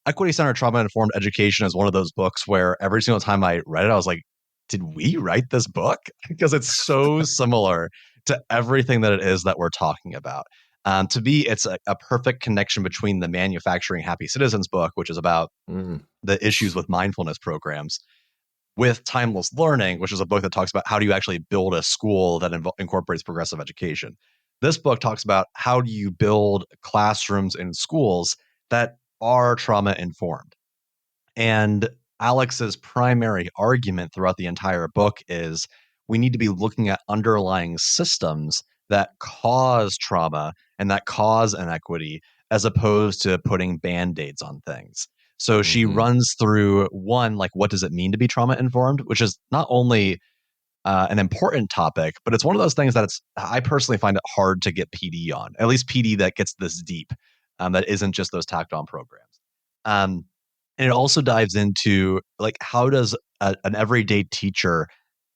Equity-Centered, Trauma-Informed Education is one of those books where every single time I read it, I was like, did we write this book? Because it's so similar to everything that it is that we're talking about. To me, it's a perfect connection between the Manufacturing Happy Citizens book, which is about the issues with mindfulness programs, with Timeless Learning, which is a book that talks about how do you actually build a school that incorporates progressive education. This book talks about how do you build classrooms in schools that are trauma-informed. And Alex's primary argument throughout the entire book is we need to be looking at underlying systems that cause trauma and that cause inequity, as opposed to putting Band-Aids on things. So she runs through one, like, what does it mean to be trauma-informed, which is not only an important topic, but it's one of those things that I personally find it hard to get PD on, at least PD that gets this deep, that isn't just those tacked on programs. And it also dives into, like, how does an everyday teacher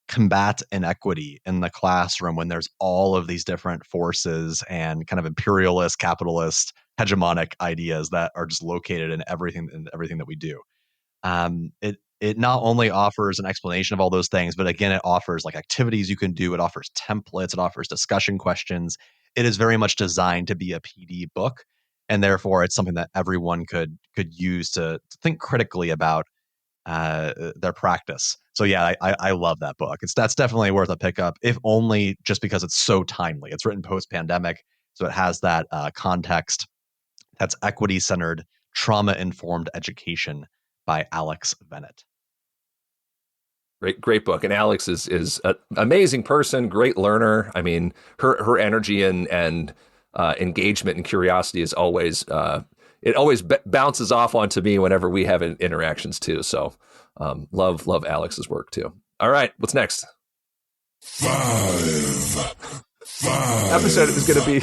combat inequity in the classroom when there's all of these different forces and kind of imperialist, capitalist, hegemonic ideas that are just located in everything that we do. It not only offers an explanation of all those things, but again, it offers like activities you can do. It offers templates. It offers discussion questions. It is very much designed to be a PD book, and therefore it's something that everyone could use to think critically about their practice. So yeah, I love that book. That's definitely worth a pickup, if only just because it's so timely. It's written post-pandemic, so it has that context. That's Equity-Centered, Trauma-Informed Education by Alex Bennett. Great book. And Alex is an amazing person, great learner. I mean, her energy and engagement and curiosity is always it always bounces off onto me whenever we have interactions too. So love Alex's work too. All right, what's next? Five. Episode is going to be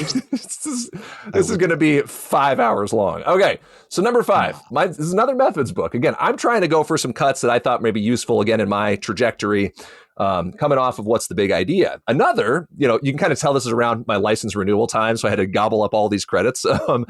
this is going to be 5 hours long. Okay, so number 5. This is another methods book. Again, I'm trying to go for some cuts that I thought may be useful again in my trajectory. coming off of what's the big idea. Another, you can kind of tell this is around my license renewal time, so I had to gobble up all these credits. To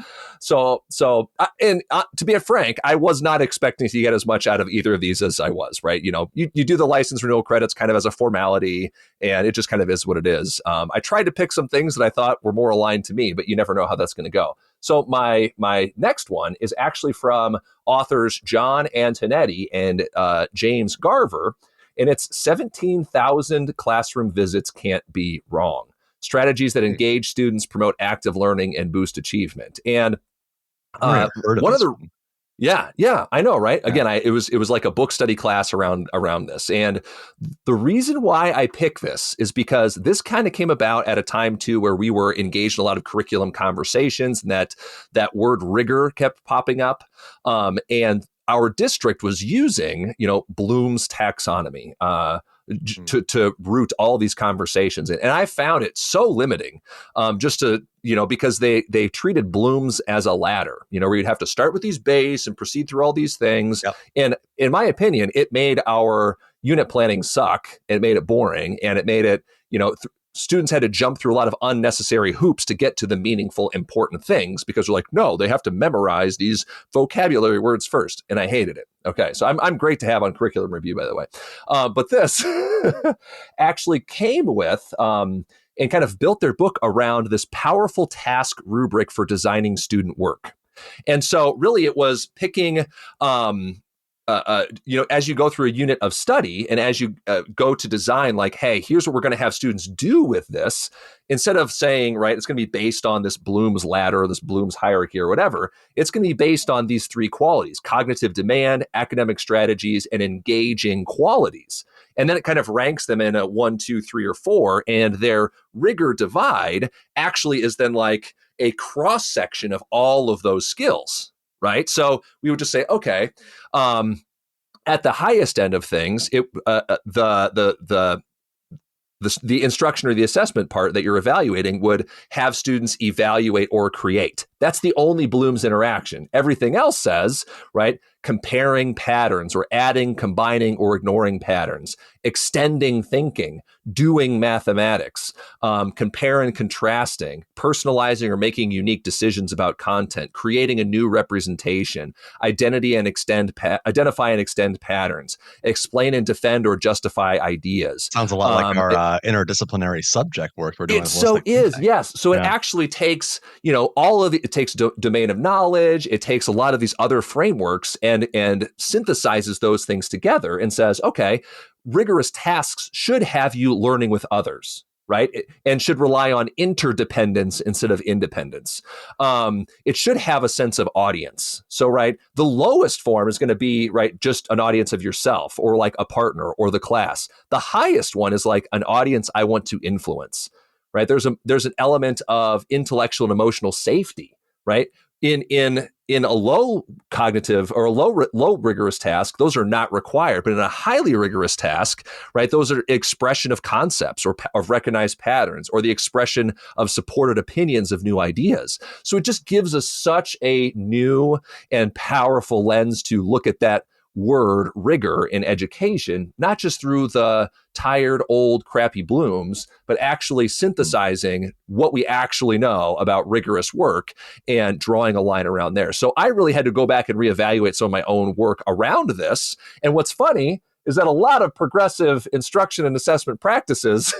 be frank, I was not expecting to get as much out of either of these as I was, right? You do the license renewal credits kind of as a formality, and it just kind of is what it is. I tried to pick some things that I thought were more aligned to me, but you never know how that's going to go. So my next one is actually from authors John Antonetti and James Garver, and it's 17,000 classroom visits can't be wrong. Strategies that engage students, promote active learning, and boost achievement. And one of the Yeah, I know, right? Again, it was like a book study class around this. And the reason why I pick this is because this kind of came about at a time too where we were engaged in a lot of curriculum conversations, and that word rigor kept popping up. And our district was using, Bloom's taxonomy to root all these conversations. And I found it so limiting, because they treated Bloom's as a ladder, where you'd have to start with these base and proceed through all these things. Yep. And in my opinion, it made our unit planning suck. It made it boring, and it made it, students had to jump through a lot of unnecessary hoops to get to the meaningful, important things, because they're like, no, they have to memorize these vocabulary words first. And I hated it. Okay, so I'm great to have on curriculum review, by the way. But this actually came with and kind of built their book around this powerful task rubric for designing student work. And so really it was picking as you go through a unit of study and as you go to design, like, hey, here's what we're going to have students do with this, instead of saying, right, it's going to be based on this Bloom's ladder or this Bloom's hierarchy or whatever, it's going to be based on these three qualities: cognitive demand, academic strategies, and engaging qualities. And then it kind of ranks them in a 1, 2, 3, or 4. And their rigor divide actually is then like a cross section of all of those skills. Right. So we would just say, okay, at the highest end of things, the instruction or the assessment part that you're evaluating would have students evaluate or create. That's the only Bloom's interaction. Everything else says, right, comparing patterns or adding, combining, or ignoring patterns, extending thinking, doing mathematics, compare and contrasting, personalizing or making unique decisions about content, creating a new representation, identify and extend patterns, explain and defend or justify ideas. Sounds a lot like our interdisciplinary subject work we're doing. It so is, yes. So it actually takes, all of it takes domain of knowledge. It takes a lot of these other frameworks and synthesizes those things together and says, okay, rigorous tasks should have you learning with others, right? And should rely on interdependence instead of independence. It should have a sense of audience. So, right, the lowest form is going to be, right, just an audience of yourself or like a partner or the class. The highest one is like an audience I want to influence, right? There's an element of intellectual and emotional safety, right? In a low cognitive or a low rigorous task, those are not required. But in a highly rigorous task, right, those are expression of concepts or of recognized patterns or the expression of supported opinions of new ideas. So it just gives us such a new and powerful lens to look at that word rigor in education, not just through the tired, old, crappy Blooms, but actually synthesizing what we actually know about rigorous work and drawing a line around there. So I really had to go back and reevaluate some of my own work around this. And what's funny is that a lot of progressive instruction and assessment practices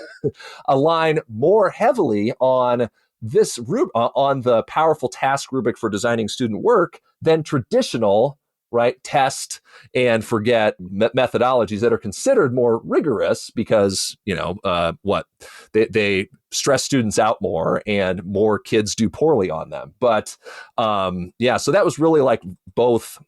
align more heavily on this on the powerful task rubric for designing student work than traditional, right, test and forget methodologies that are considered more rigorous because, they stress students out more and more kids do poorly on them. But so that was really like both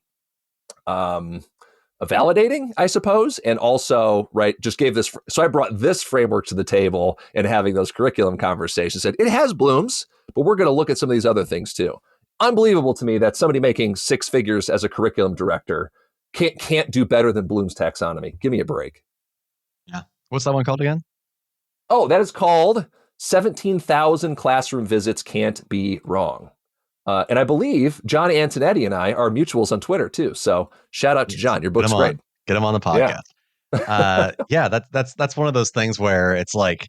validating, I suppose, and also, right, just gave this. So I brought this framework to the table and having those curriculum conversations said it has Bloom's, but we're going to look at some of these other things too. Unbelievable to me that somebody making 6 figures as a curriculum director can't do better than Bloom's taxonomy. Give me a break. Yeah. What's that one called again? Oh, that is called 17,000 Classroom Visits Can't Be Wrong. And I believe John Antonetti and I are mutuals on Twitter too. So shout out to John. Your book's great. Get him on the podcast. Yeah, that's one of those things where it's like,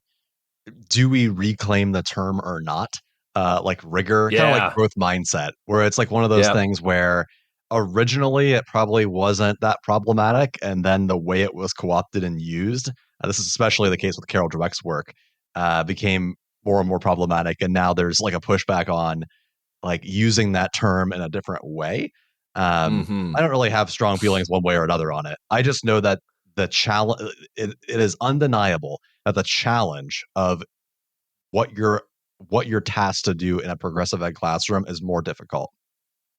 do we reclaim the term or not? Like rigor, kind of like Yeah. growth mindset, where it's like one of those Yeah. things where originally it probably wasn't that problematic, and then the way it was co-opted and used, this is especially the case with Carol Dweck's work, became more and more problematic, and now there's like a pushback on like using that term in a different way. Hmm. I don't really have strong feelings one way or another on it. I just know that the challenge, it is undeniable that the challenge of what you're tasked to do in a progressive ed classroom is more difficult.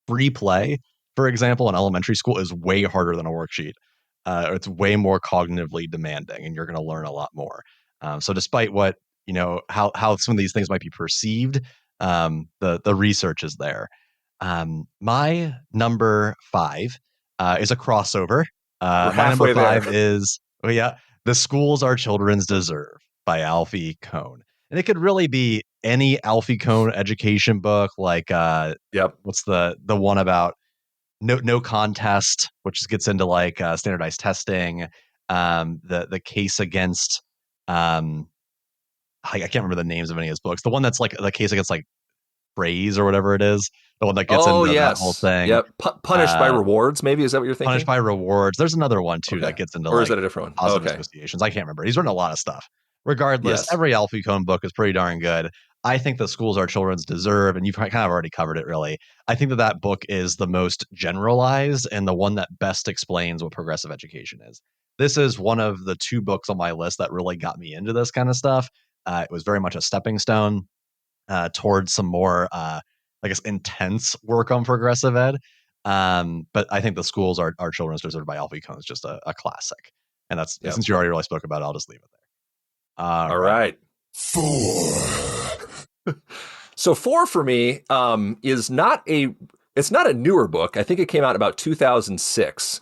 Free play, for example, in elementary school is way harder than a worksheet. It's way more cognitively demanding, and you're going to learn a lot more. So, despite what how some of these things might be perceived, the research is there. My number five is a crossover. We're My number halfway there. five is, oh yeah, The Schools Our Children's Deserve by Alfie Kohn. And it could really be any Alfie Kohn education book, like Yep. what's the one about no contest, which gets into like standardized testing. The case against I can't remember the names of any of his books. The one that's like the case against like praise or whatever it is, the one that gets Oh, into that whole yes. thing. Yep. Punished by Uh, rewards, maybe? Is that what you're Punished thinking? by Rewards. There's another one too Okay. that gets into Or is like that a different one? positive Okay. associations. I can't remember. He's written a lot of stuff. Regardless, Yes. every Alfie Kohn book is pretty darn good. I think The Schools Our Children's Deserve, and you've kind of already covered it really. I think that book is the most generalized and the one that best explains what progressive education is. This is one of the two books on my list that really got me into this kind of stuff. It was very much a stepping stone towards some more, I guess, intense work on progressive ed. But I think The Schools Our Children's Deserve by Alfie Kohn is just a classic. And that's, Yep. since you already really spoke about it, I'll just leave it there. All All right. right. So four for me is not a it's not a newer book. I think it came out about 2006,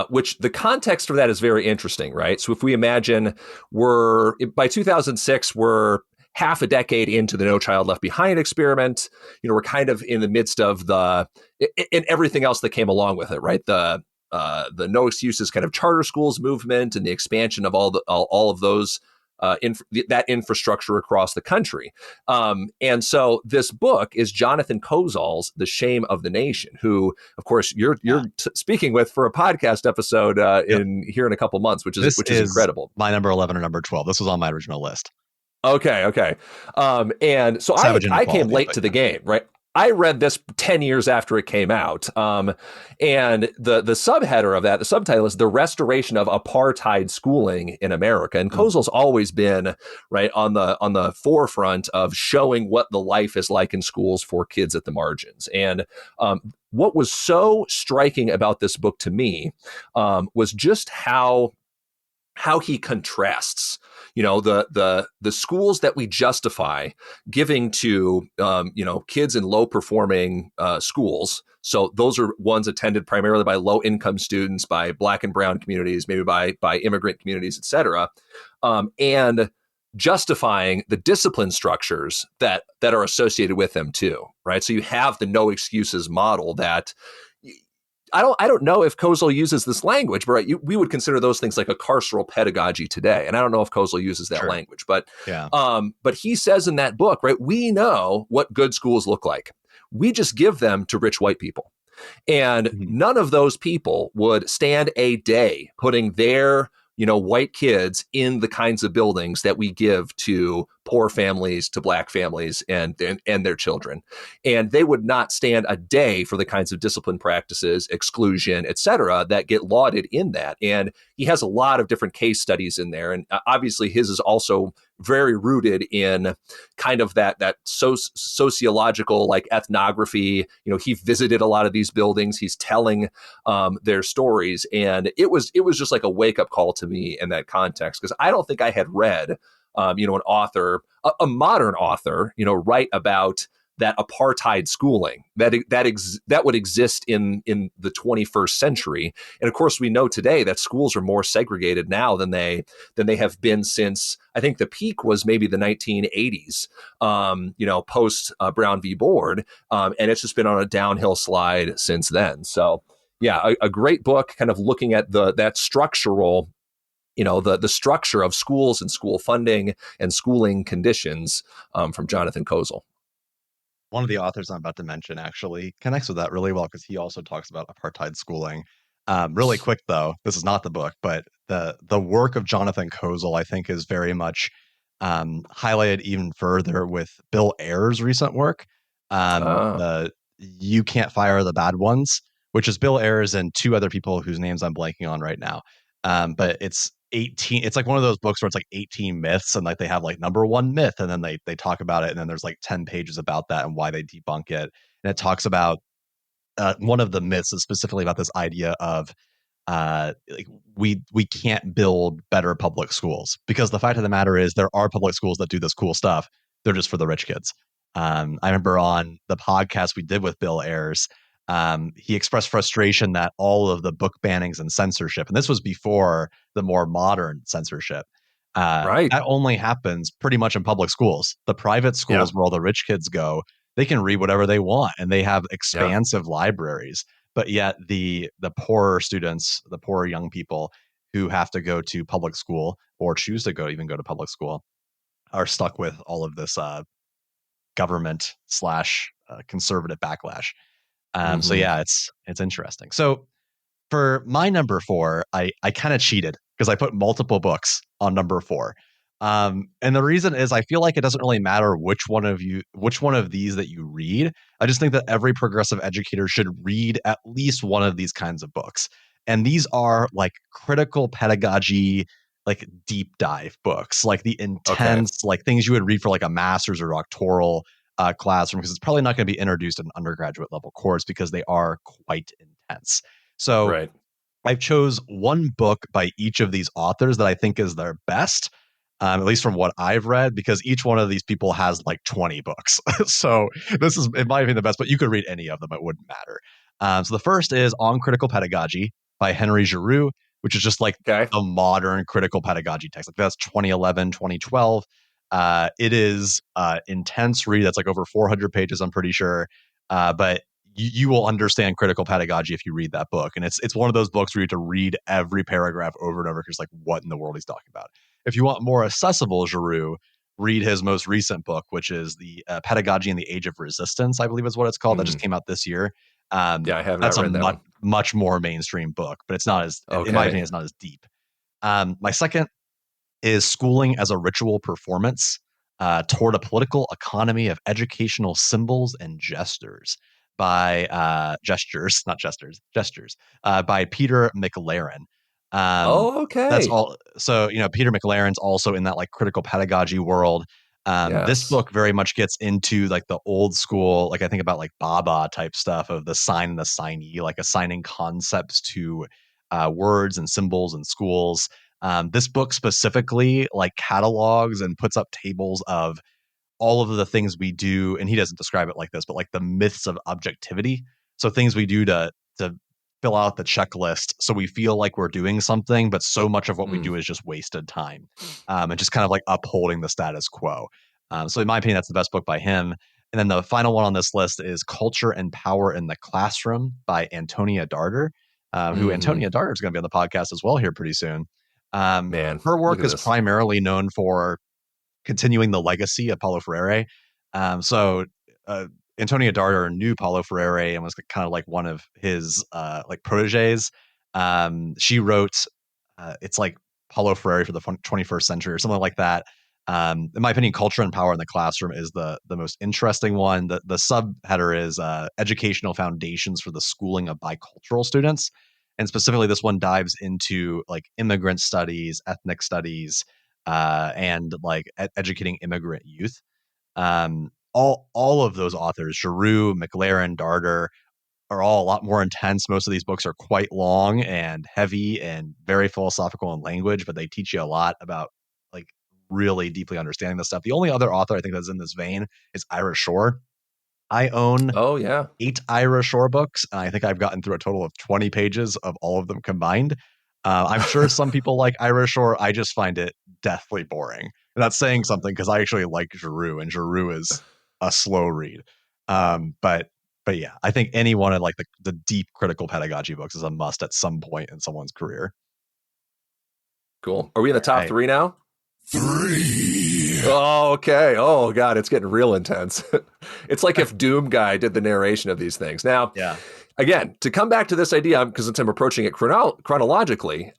which the context for that is very interesting, right? So if we imagine by 2006 we're half a decade into the No Child Left Behind experiment, we're kind of in the midst of and everything else that came along with it, right? The no excuses kind of charter schools movement and the expansion of all of those that infrastructure across the country. And so this book is Jonathan Kozol's The Shame of the Nation, who, of course, you're Yeah. speaking with for a podcast episode Yep. in a couple months, This which is is incredible. my number 11 or number 12. This was on my original list. Okay. And so Savage I came inequality, late but to the game, right? I read this 10 years after it came out. And the subheader of that, the subtitle is The Restoration of Apartheid Schooling in America. And yeah. Kozol's always been right on the forefront of showing what the life is like in schools for kids at the margins. And what was so striking about this book to me was just how he contrasts the schools that we justify giving to kids in low performing schools. So those are ones attended primarily by low income students, by Black and brown communities, maybe by immigrant communities, et cetera, and justifying the discipline structures that are associated with them too, right? So you have the no excuses model that I don't know if Kozol uses this language, but we would consider those things like a carceral pedagogy today. And I don't know if Kozol uses that Sure. language, but Yeah. but he says in that book, right, we know what good schools look like. We just give them to rich white people. And Mhm. none of those people would stand a day putting their white kids in the kinds of buildings that we give to poor families, to Black families, and their children. And they would not stand a day for the kinds of discipline practices, exclusion, et cetera, that get lauded in that. And he has a lot of different case studies in there. And obviously his is also very rooted in kind of that sociological like ethnography. He visited a lot of these buildings. He's telling their stories, and it was just like a wake up call to me in that context, because I don't think I had read an author, a modern author, write about that apartheid schooling that would exist in the 21st century. And of course, we know today that schools are more segregated now than they have been since, I think the peak was maybe the 1980s, post Brown v. Board, and it's just been on a downhill slide since then. So yeah, a great book, kind of looking at that structural the structure of schools and school funding and schooling conditions from Jonathan Kozol. One of the authors I'm about to mention actually connects with that really well because he also talks about apartheid schooling. Really quick though, this is not the book, but the work of Jonathan Kozol I think is very much highlighted even further with Bill Ayer's recent work. Ah, The You Can't Fire the Bad Ones, which is Bill Ayers and two other people whose names I'm blanking on right now. But it's 18, it's like one of those books where it's like 18 myths and like they have like number one myth and then they talk about it and then there's like 10 pages about that and why they debunk it. And it talks about one of the myths is specifically about this idea of like we can't build better public schools because the fact of the matter is there are public schools that do this cool stuff. They're just for the rich kids. I remember on the podcast we did with Bill Ayers, he expressed frustration that all of the book bannings and censorship, and this was before the more modern censorship, right. that only happens pretty much in public schools. The private Yeah. schools where all the rich kids go, they can read whatever they want and they have Yeah. expansive libraries. But yet the poorer students, the poorer young people who have to go to public school or choose to go to public school are stuck with all of this government slash conservative backlash. So Hmm. yeah, it's interesting. So for my number four, I kind of cheated because I put multiple books on number four. And the reason is I feel like it doesn't really matter which one of these that you read. I just think that every progressive educator should read at least one of these kinds of books. And these are like critical pedagogy, like deep dive books, like the Okay. intense, like things you would read for like a master's or doctoral classroom, because it's probably not going to be introduced in undergraduate level course because they are quite intense. So Right. I've chose one book by each of these authors that I think is their best, at least from what I've read, because each one of these people has like 20 books. So this is, in my opinion, the best, but you could read any of them. It wouldn't matter. So the first is On Critical Pedagogy by Henry Giroux, which is just like Okay. a modern critical pedagogy text. Like that's 2011, 2012. It is intense read. That's like over 400 pages, I'm pretty sure. But you will understand critical pedagogy if you read that book. And it's one of those books where you have to read every paragraph over and over because like what in the world he's talking about. If you want more accessible Giroux, read his most recent book, which is the Pedagogy in the Age of Resistance, I believe is what it's called. That just Mm. came out this year. Yeah, I have That's not a read that much one. much more mainstream book, but it's not as, in my Okay. opinion, it's not as deep. My second is Schooling as a Ritual Performance Toward a Political Economy of Educational Symbols and Gestures by Gestures, not Gestures, Gestures by Peter McLaren. Um, Oh, that's okay. all. So, Peter McLaren's also in that like critical pedagogy world. This Yes. book very much gets into like the old school, like I think about like Baba type stuff of the sign and the signee, like assigning concepts to words and symbols in schools. This book specifically like catalogs and puts up tables of all of the things we do, and he doesn't describe it like this, but like the myths of objectivity. So things we do to fill out the checklist so we feel like we're doing something, but so much of what we Mm. do is just wasted time. And just kind of like upholding the status quo. So in my opinion, that's the best book by him. And then the final one on this list is Culture and Power in the Classroom by Antonia Darter, who Hmm. Antonia Darter is going to be on the podcast as well here pretty soon. Um, Man, Her look work at is this. primarily known for continuing the legacy of Paulo Freire. So Antonio Darter knew Paulo Freire and was kind of like one of his like proteges. She wrote, it's like Paulo Freire for the 21st century or something like that. In my opinion, Culture and Power in the Classroom is the most interesting one. The subheader is Educational Foundations for the Schooling of Bicultural Students. And specifically, this one dives into like immigrant studies, ethnic studies, and like educating immigrant youth. All of those authors, Giroux, McLaren, Darter, are all a lot more intense. Most of these books are quite long and heavy and very philosophical in language, but they teach you a lot about like really deeply understanding this stuff. The only other author I think that's in this vein is Ira Shore. I own Oh, yeah. 8 Ira Shore books, and I think I've gotten through a total of 20 pages of all of them combined. I'm sure some people like Ira Shore. I just find it deathly boring. And that's saying something because I actually like Giroux, and Giroux is a slow read. Um, but but yeah, I think any one of like the deep critical pedagogy books is a must at some point in someone's career. Cool. Are we in the top right. 3 now? 3. Oh, okay. Oh, God, it's getting real intense. It's like if Doom Guy did the narration of these things. Now, Yeah. again, to come back to this idea, because since I'm approaching it chronologically,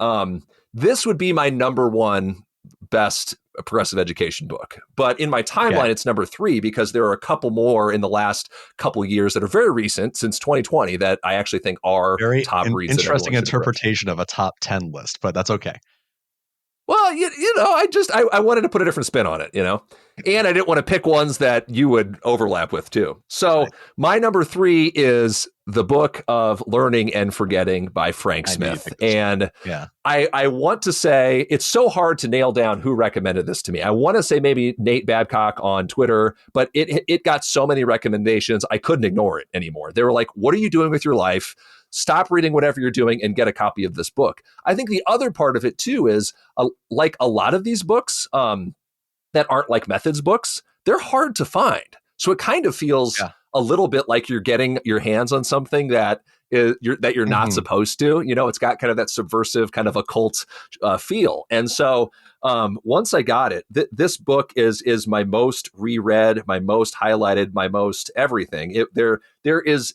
this would be my number 1 best progressive education book. But in my timeline, it's number 3 because there are a couple more in the last couple years that are very recent, since 2020, that I actually think are Very top reads that interesting everyone should approach. interpretation of a top 10 list, but that's okay. Well, I wanted to put a different spin on it, and I didn't want to pick ones that you would overlap with too. So my number 3 is The Book of Learning and Forgetting by Frank Smith. And yeah. I want to say it's so hard to nail down who recommended this to me. I want to say maybe Nate Babcock on Twitter, but it got so many recommendations, I couldn't ignore it anymore. They were like, what are you doing with your life? Stop reading whatever you're doing and get a copy of this book. I think the other part of it too is like a lot of these books that aren't like methods books, they're hard to find. So it kind of feels a little bit like you're getting your hands on something that you're not supposed to. It's got kind of that subversive kind of occult feel. And so once I got it, this book is my most reread, my most highlighted, my most everything. There is.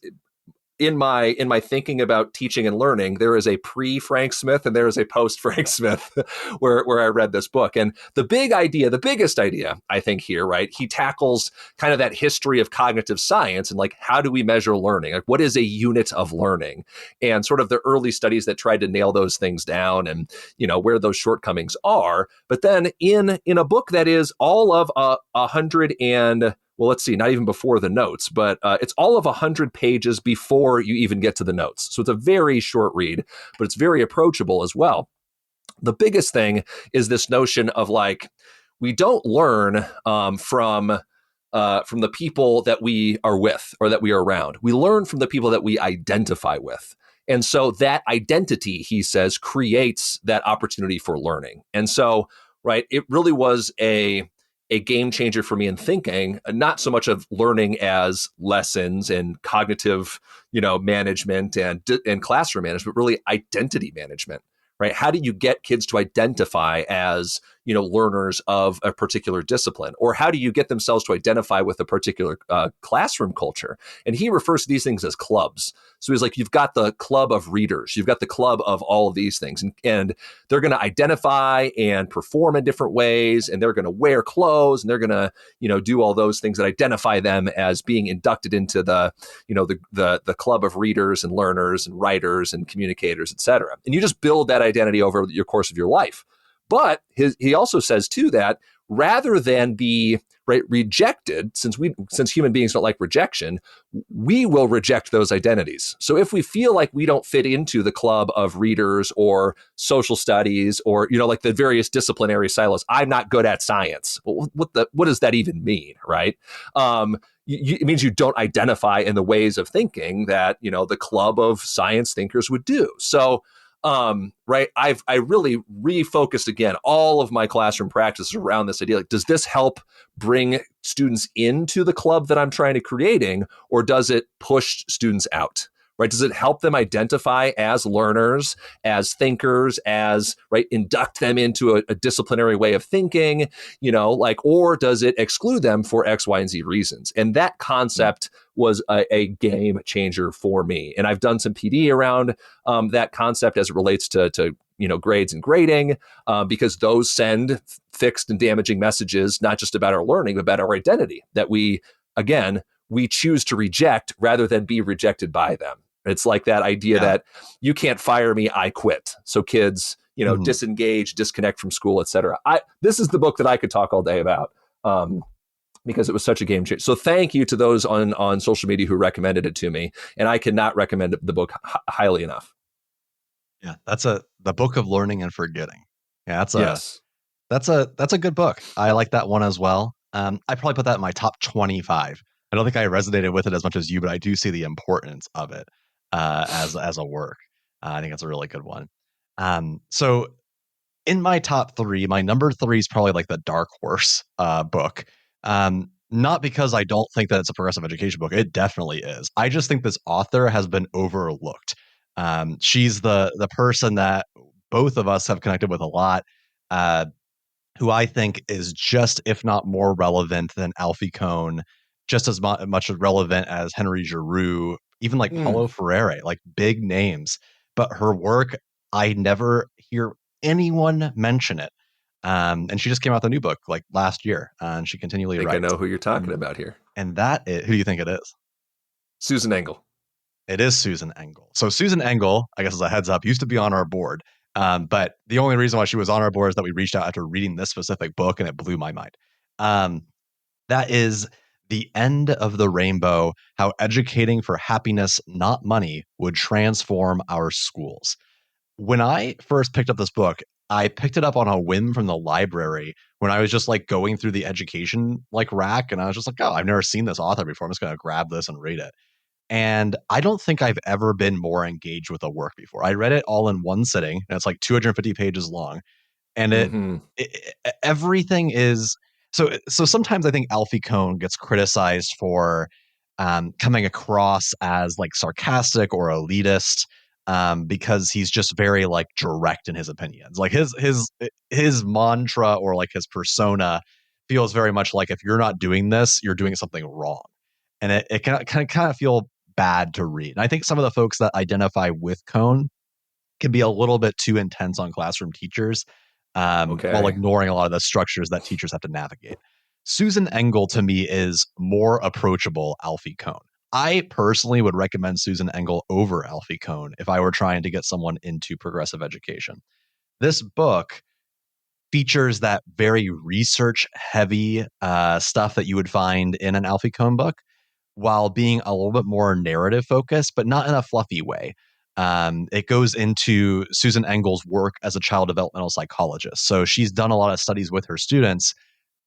In my thinking about teaching and learning, there is a pre-Frank Smith and there is a post-Frank Smith where I read this book. And the biggest idea, I think here, right, he tackles kind of that history of cognitive science and like, how do we measure learning? Like, what is a unit of learning? And sort of the early studies that tried to nail those things down and, where those shortcomings are. But then in a book that is all of 100 and... well, let's see, not even before the notes, but it's all of 100 pages before you even get to the notes. So it's a very short read, but it's very approachable as well. The biggest thing is this notion of like, we don't learn from the people that we are with or that we are around. We learn from the people that we identify with. And so that identity, he says, creates that opportunity for learning. And so, right, it really was a game changer for me in thinking, not so much of learning as lessons and cognitive, management and classroom management, but really identity management, right? How do you get kids to identify as, learners of a particular discipline? Or how do you get themselves to identify with a particular classroom culture? And he refers to these things as clubs. So he's like, you've got the club of readers, you've got the club of all of these things. And they're going to identify and perform in different ways, and they're going to wear clothes, and they're going to, do all those things that identify them as being inducted into the, the club of readers and learners and writers and communicators, et cetera. And you just build that identity over your course of your life. But he also says too that rather than be rejected, since human beings don't like rejection, we will reject those identities. So if we feel like we don't fit into the club of readers or social studies or like the various disciplinary silos, I'm not good at science. Well, what does that even mean, right? It means you don't identify in the ways of thinking that the club of science thinkers would do. So. I really refocused again all of my classroom practices around this idea. Like, does this help bring students into the club that I'm trying to creating, or does it push students out? Right? Does it help them identify as learners, as thinkers, as induct them into a disciplinary way of thinking, or does it exclude them for X, Y, and Z reasons? And that concept was a game changer for me. And I've done some PD around that concept as it relates to grades and grading, because those send fixed and damaging messages, not just about our learning, but about our identity that we choose to reject rather than be rejected by them. It's like that idea that you can't fire me, I quit. So kids, disengage, disconnect from school, et cetera. This is the book that I could talk all day about because it was such a game changer. So thank you to those on social media who recommended it to me. And I cannot recommend the book highly enough. Yeah, that's the Book of Learning and Forgetting. Yeah, that's a good book. I like that one as well. I probably put that in my top 25. I don't think I resonated with it as much as you, but I do see the importance of it as a work. I think it's a really good one. So in my top 3, my number 3 is probably like the dark horse book. Not because I don't think that it's a progressive education book. It definitely is. I just think this author has been overlooked. She's the person that both of us have connected with a lot. uh, who I think is just, if not more relevant than Alfie Kohn, just as much relevant as Henry Giroux, even like Mm. Paulo Freire, like big names. But her work, I never hear anyone mention it. And she just came out with a new book like last year, and she continually I think I writes. know who you're talking And about here. that is, who do you think it is? Susan Engel. It is Susan Engel. So Susan Engel, I guess as a heads up, used to be on our board. But the only reason why she was on our board is that we reached out after reading this specific book, and it blew my mind. Um, that is The End of the Rainbow: How Educating for Happiness, Not Money, Would Transform Our Schools. When I first picked up this book, I picked it up on a whim from the library when I was just like going through the education like rack, and I was just like, oh, I've never seen this author before. I'm just going to grab this and read it. And I don't think I've ever been more engaged with a work before. I read it all in one sitting, and it's like 250 pages long. And Mm-hmm. everything is so sometimes I think Alfie Kohn gets criticized for coming across as like sarcastic or elitist, because he's just very like direct in his opinions. Like his mantra or like his persona feels very much like, if you're not doing this, you're doing something wrong. And it kind of feel bad to read. And I think some of the folks that identify with Kohn can be a little bit too intense on classroom teachers, while Okay. ignoring a lot of the structures that teachers have to navigate. Susan Engel to me is more approachable Alfie Kohn. I personally would recommend Susan Engel over Alfie Kohn if I were trying to get someone into progressive education. This book features that very research heavy stuff that you would find in an Alfie Kohn book, while being a little bit more narrative focused, but not in a fluffy way. It goes into Susan Engel's work as a child developmental psychologist. So she's done a lot of studies with her students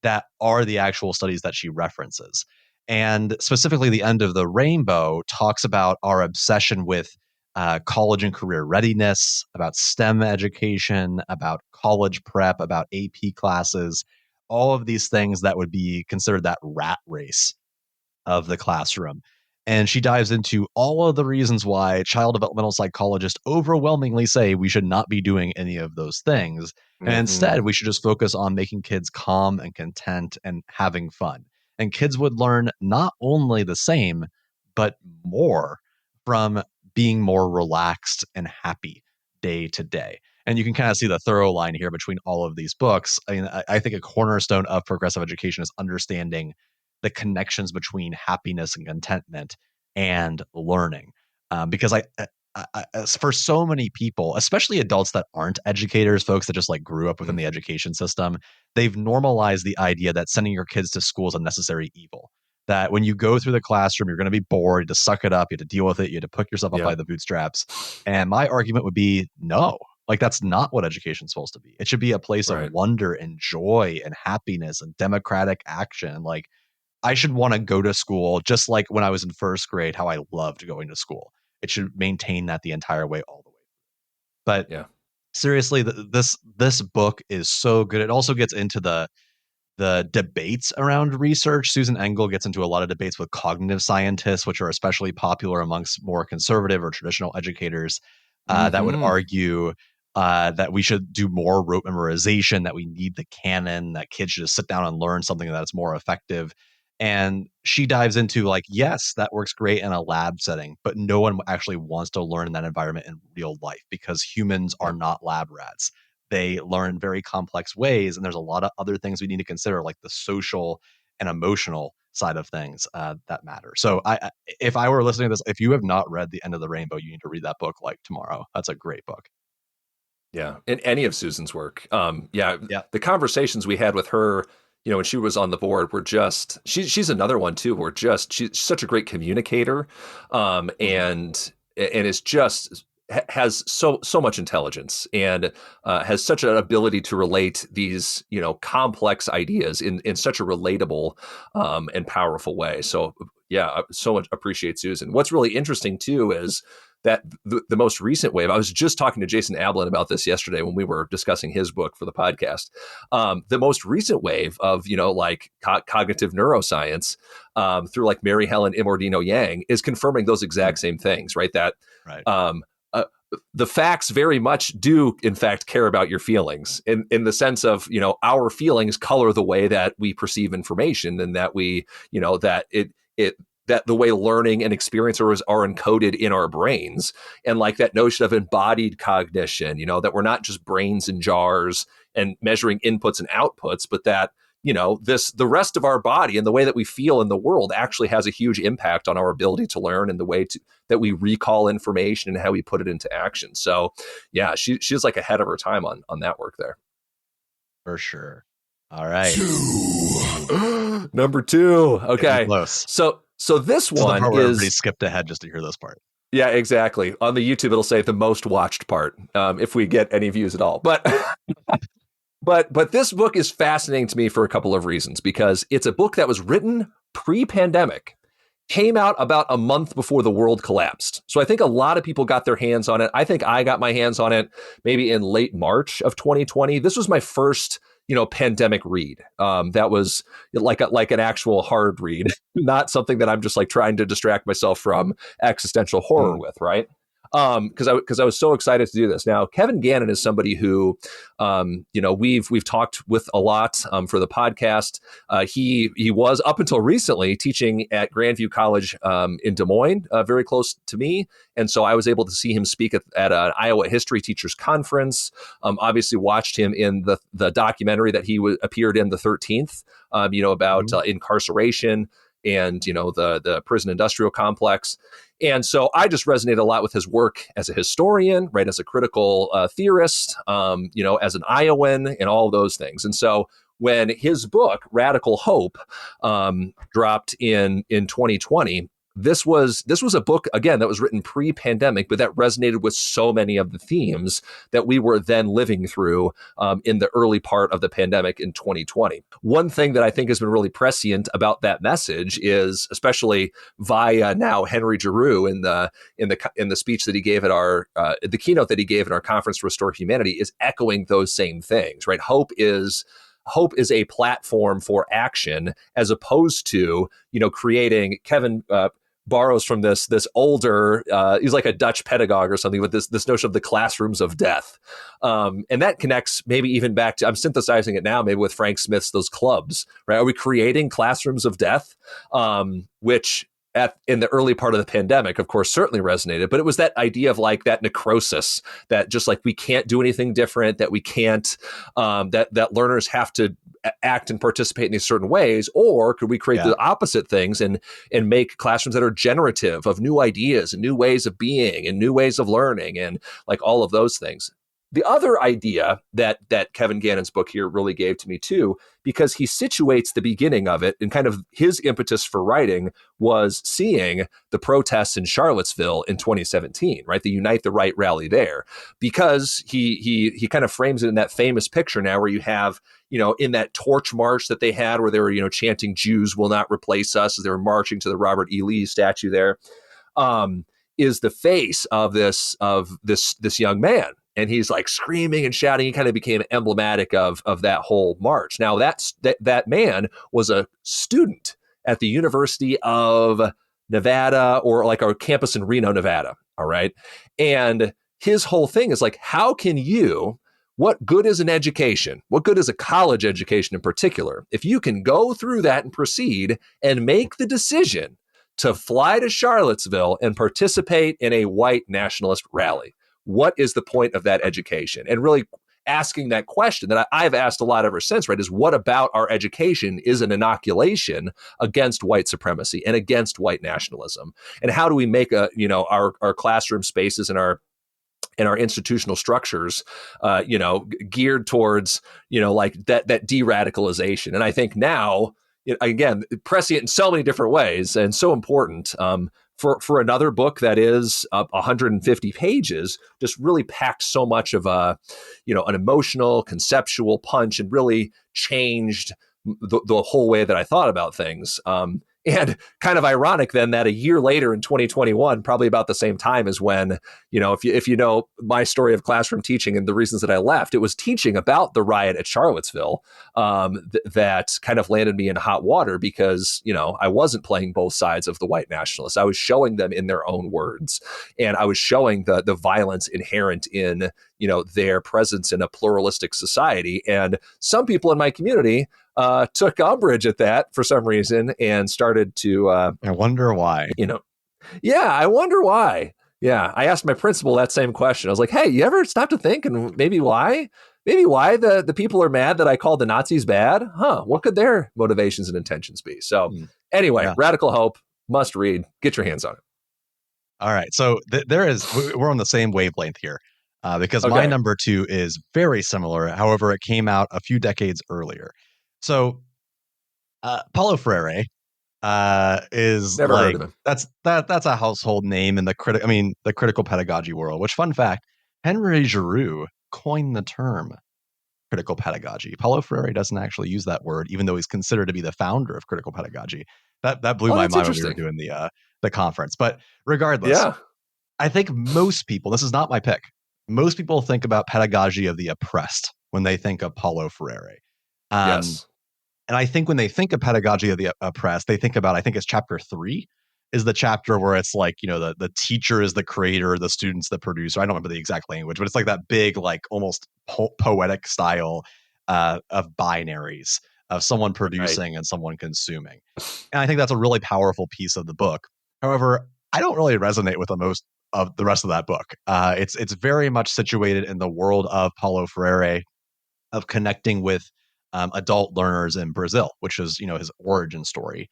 that are the actual studies that she references. And specifically, The End of the Rainbow talks about our obsession with college and career readiness, about STEM education, about college prep, about AP classes, all of these things that would be considered that rat race of the classroom. And she dives into all of the reasons why child developmental psychologists overwhelmingly say we should not be doing any of those things. And Mm-hmm. instead, we should just focus on making kids calm and content and having fun. And kids would learn not only the same, but more from being more relaxed and happy day to day. And you can kind of see the thorough line here between all of these books. I mean, I think a cornerstone of progressive education is understanding the connections between happiness and contentment and learning. Because for so many people, especially adults that aren't educators, folks that just like grew up within the education system, they've normalized the idea that sending your kids to school is a necessary evil. That when you go through the classroom, you're going to be bored, you have to suck it up, you have to deal with it, you have to pick yourself up Yep. by the bootstraps. And my argument would be no. Like, that's not what education is supposed to be. It should be a place of Right. wonder and joy and happiness and democratic action. Like, I should want to go to school just like when I was in first grade, how I loved going to school. It should maintain that the entire way, all the way. But Yeah. seriously, this book is so good. It also gets into the debates around research. Susan Engel gets into a lot of debates with cognitive scientists, which are especially popular amongst more conservative or traditional educators, that would Mm-hmm. argue that we should do more rote memorization, that we need the canon, that kids should just sit down and learn something that's more effective. And she dives into like, yes, that works great in a lab setting, but no one actually wants to learn in that environment in real life because humans are Yep. not lab rats. They learn in very complex ways, and there's a lot of other things we need to consider, like the social and emotional side of things that matter. So, if I were listening to this, if you have not read The End of the Rainbow, you need to read that book like tomorrow. That's a great book. Yeah. In any of Susan's work. Yeah. Yeah. The conversations we had with her, when she was on the board were just, she's another one too, where just, she's such a great communicator. Mhm. And is just, has so much intelligence and has such an ability to relate these complex ideas in such a relatable and powerful way. So yeah, I so much appreciate Susan. What's really interesting too is that the most recent wave. I was just talking to Jason Ablin about this yesterday when we were discussing his book for the podcast. The most recent wave of like cognitive neuroscience through like Mary Helen Immordino-Yang is confirming those exact Mm. same things, right? That Right. um, the facts very much do, in fact, care about your feelings in the sense of, our feelings color the way that we perceive information, and that we, that the way learning and experiences are encoded in our brains. And like that notion of embodied cognition, that we're not just brains in jars and measuring inputs and outputs, but that, the rest of our body and the way that we feel in the world actually has a huge impact on our ability to learn and the way that we recall information and how we put it into action. So yeah, she's like ahead of her time on that work there. For sure. All right. 2. Number 2. Okay. Close. So this one where is everybody skipped ahead just to hear this part. Yeah, exactly. On the YouTube, it'll say the most watched part, if we get any views at all. But but this book is fascinating to me for a couple of reasons, because it's a book that was written pre-pandemic, came out about a month before the world collapsed. So I think a lot of people got their hands on it. I think I got my hands on it maybe in late March of 2020. This was my first pandemic read. That was like an actual hard read, not something that I'm just like trying to distract myself from existential horror with, right? Because I was so excited to do this. Now, Kevin Gannon is somebody who, we've talked with a lot for the podcast. He was up until recently teaching at Grandview College in Des Moines, very close to me, and so I was able to see him speak at an Iowa History Teachers Conference. Obviously, watched him in the documentary that he appeared in, the 13th, about incarceration and the prison industrial complex. And so I just resonated a lot with his work as a historian, right, as a critical theorist, as an Iowan, and all of those things. And so when his book Radical Hope dropped in 2020, this was a book, again, that was written pre-pandemic, but that resonated with so many of the themes that we were then living through in the early part of the pandemic in 2020. One thing that I think has been really prescient about that message is, especially via now Henry Giroux in the speech that he gave at our the keynote that he gave at our conference to Restore Humanity, is echoing those same things, right? Hope is a platform for action, as opposed to creating. Kevin borrows from this older, he's like a Dutch pedagogue or something, with this notion of the classrooms of death, and that connects maybe even back to, I'm synthesizing it now, maybe with Frank Smith's those clubs, right? Are we creating classrooms of death, which in the early part of the pandemic, of course, certainly resonated, but it was that idea of like that necrosis, that just like we can't do anything different, that we can't, that learners have to act and participate in these certain ways, or could we create the opposite things and make classrooms that are generative of new ideas and new ways of being and new ways of learning and like all of those things. The other idea that Kevin Gannon's book here really gave to me too, because he situates the beginning of it, and kind of his impetus for writing was seeing the protests in Charlottesville in 2017, right? The Unite the Right rally there, because he kind of frames it in that famous picture now where you have, in that torch march that they had where they were, chanting "Jews will not replace us" as they were marching to the Robert E. Lee statue there, is the face of this young man. And he's like screaming and shouting. He kind of became emblematic of that whole march. Now that man was a student at the University of Nevada, or like our campus in Reno, Nevada. All right. And his whole thing is like, what good is an education? What good is a college education in particular, if you can go through that and proceed and make the decision to fly to Charlottesville and participate in a white nationalist rally? What is the point of that education? And really asking that question that I've asked a lot ever since, right, is what about our education is an inoculation against white supremacy and against white nationalism? And how do we make our classroom spaces and our institutional structures, geared towards, like that de-radicalization? And I think now, again, prescient in so many different ways and so important, for another book that is 150 pages, just really packed so much of an emotional, conceptual punch, and really changed the whole way that I thought about things. And kind of ironic then that a year later in 2021, probably about the same time as when, if you know my story of classroom teaching and the reasons that I left, it was teaching about the riot at Charlottesville that kind of landed me in hot water because, I wasn't playing both sides of the white nationalists. I was showing them in their own words. And I was showing the violence inherent in, their presence in a pluralistic society. And some people in my community took umbrage at that for some reason and started to, I wonder why. Yeah, I wonder why. Yeah, I asked my principal that same question. I was like, hey, you ever stop to think and maybe why? Maybe why the people are mad that I called the Nazis bad? Huh, what could their motivations and intentions be? So anyway, Yeah. Radical Hope, must read. Get your hands on it. All right. So we're on the same wavelength here because my Okay. number 2 is very similar. However, it came out a few decades earlier. So Paulo Freire is Never heard like of him. that's a household name in the critical pedagogy world. Which, fun fact, Henry Giroux coined the term critical pedagogy. Paulo Freire doesn't actually use that word, even though he's considered to be the founder of critical pedagogy. That blew Oh, my that's mind when we were interesting. doing the conference. But regardless, Yeah. I think most people, this is not my pick, most people think about pedagogy of the oppressed when they think of Paulo Freire. Yes. And I think when they think of pedagogy of the oppressed, they think about, I think it's chapter 3 is the chapter where it's like, the teacher is the creator, the student's the producer. I don't remember the exact language, but it's like that big, like almost poetic style of binaries of someone Right. producing and someone consuming. And I think that's a really powerful piece of the book. However, I don't really resonate with the most of the rest of that book. It's very much situated in the world of Paulo Freire, of connecting with adult learners in Brazil, which is his origin story.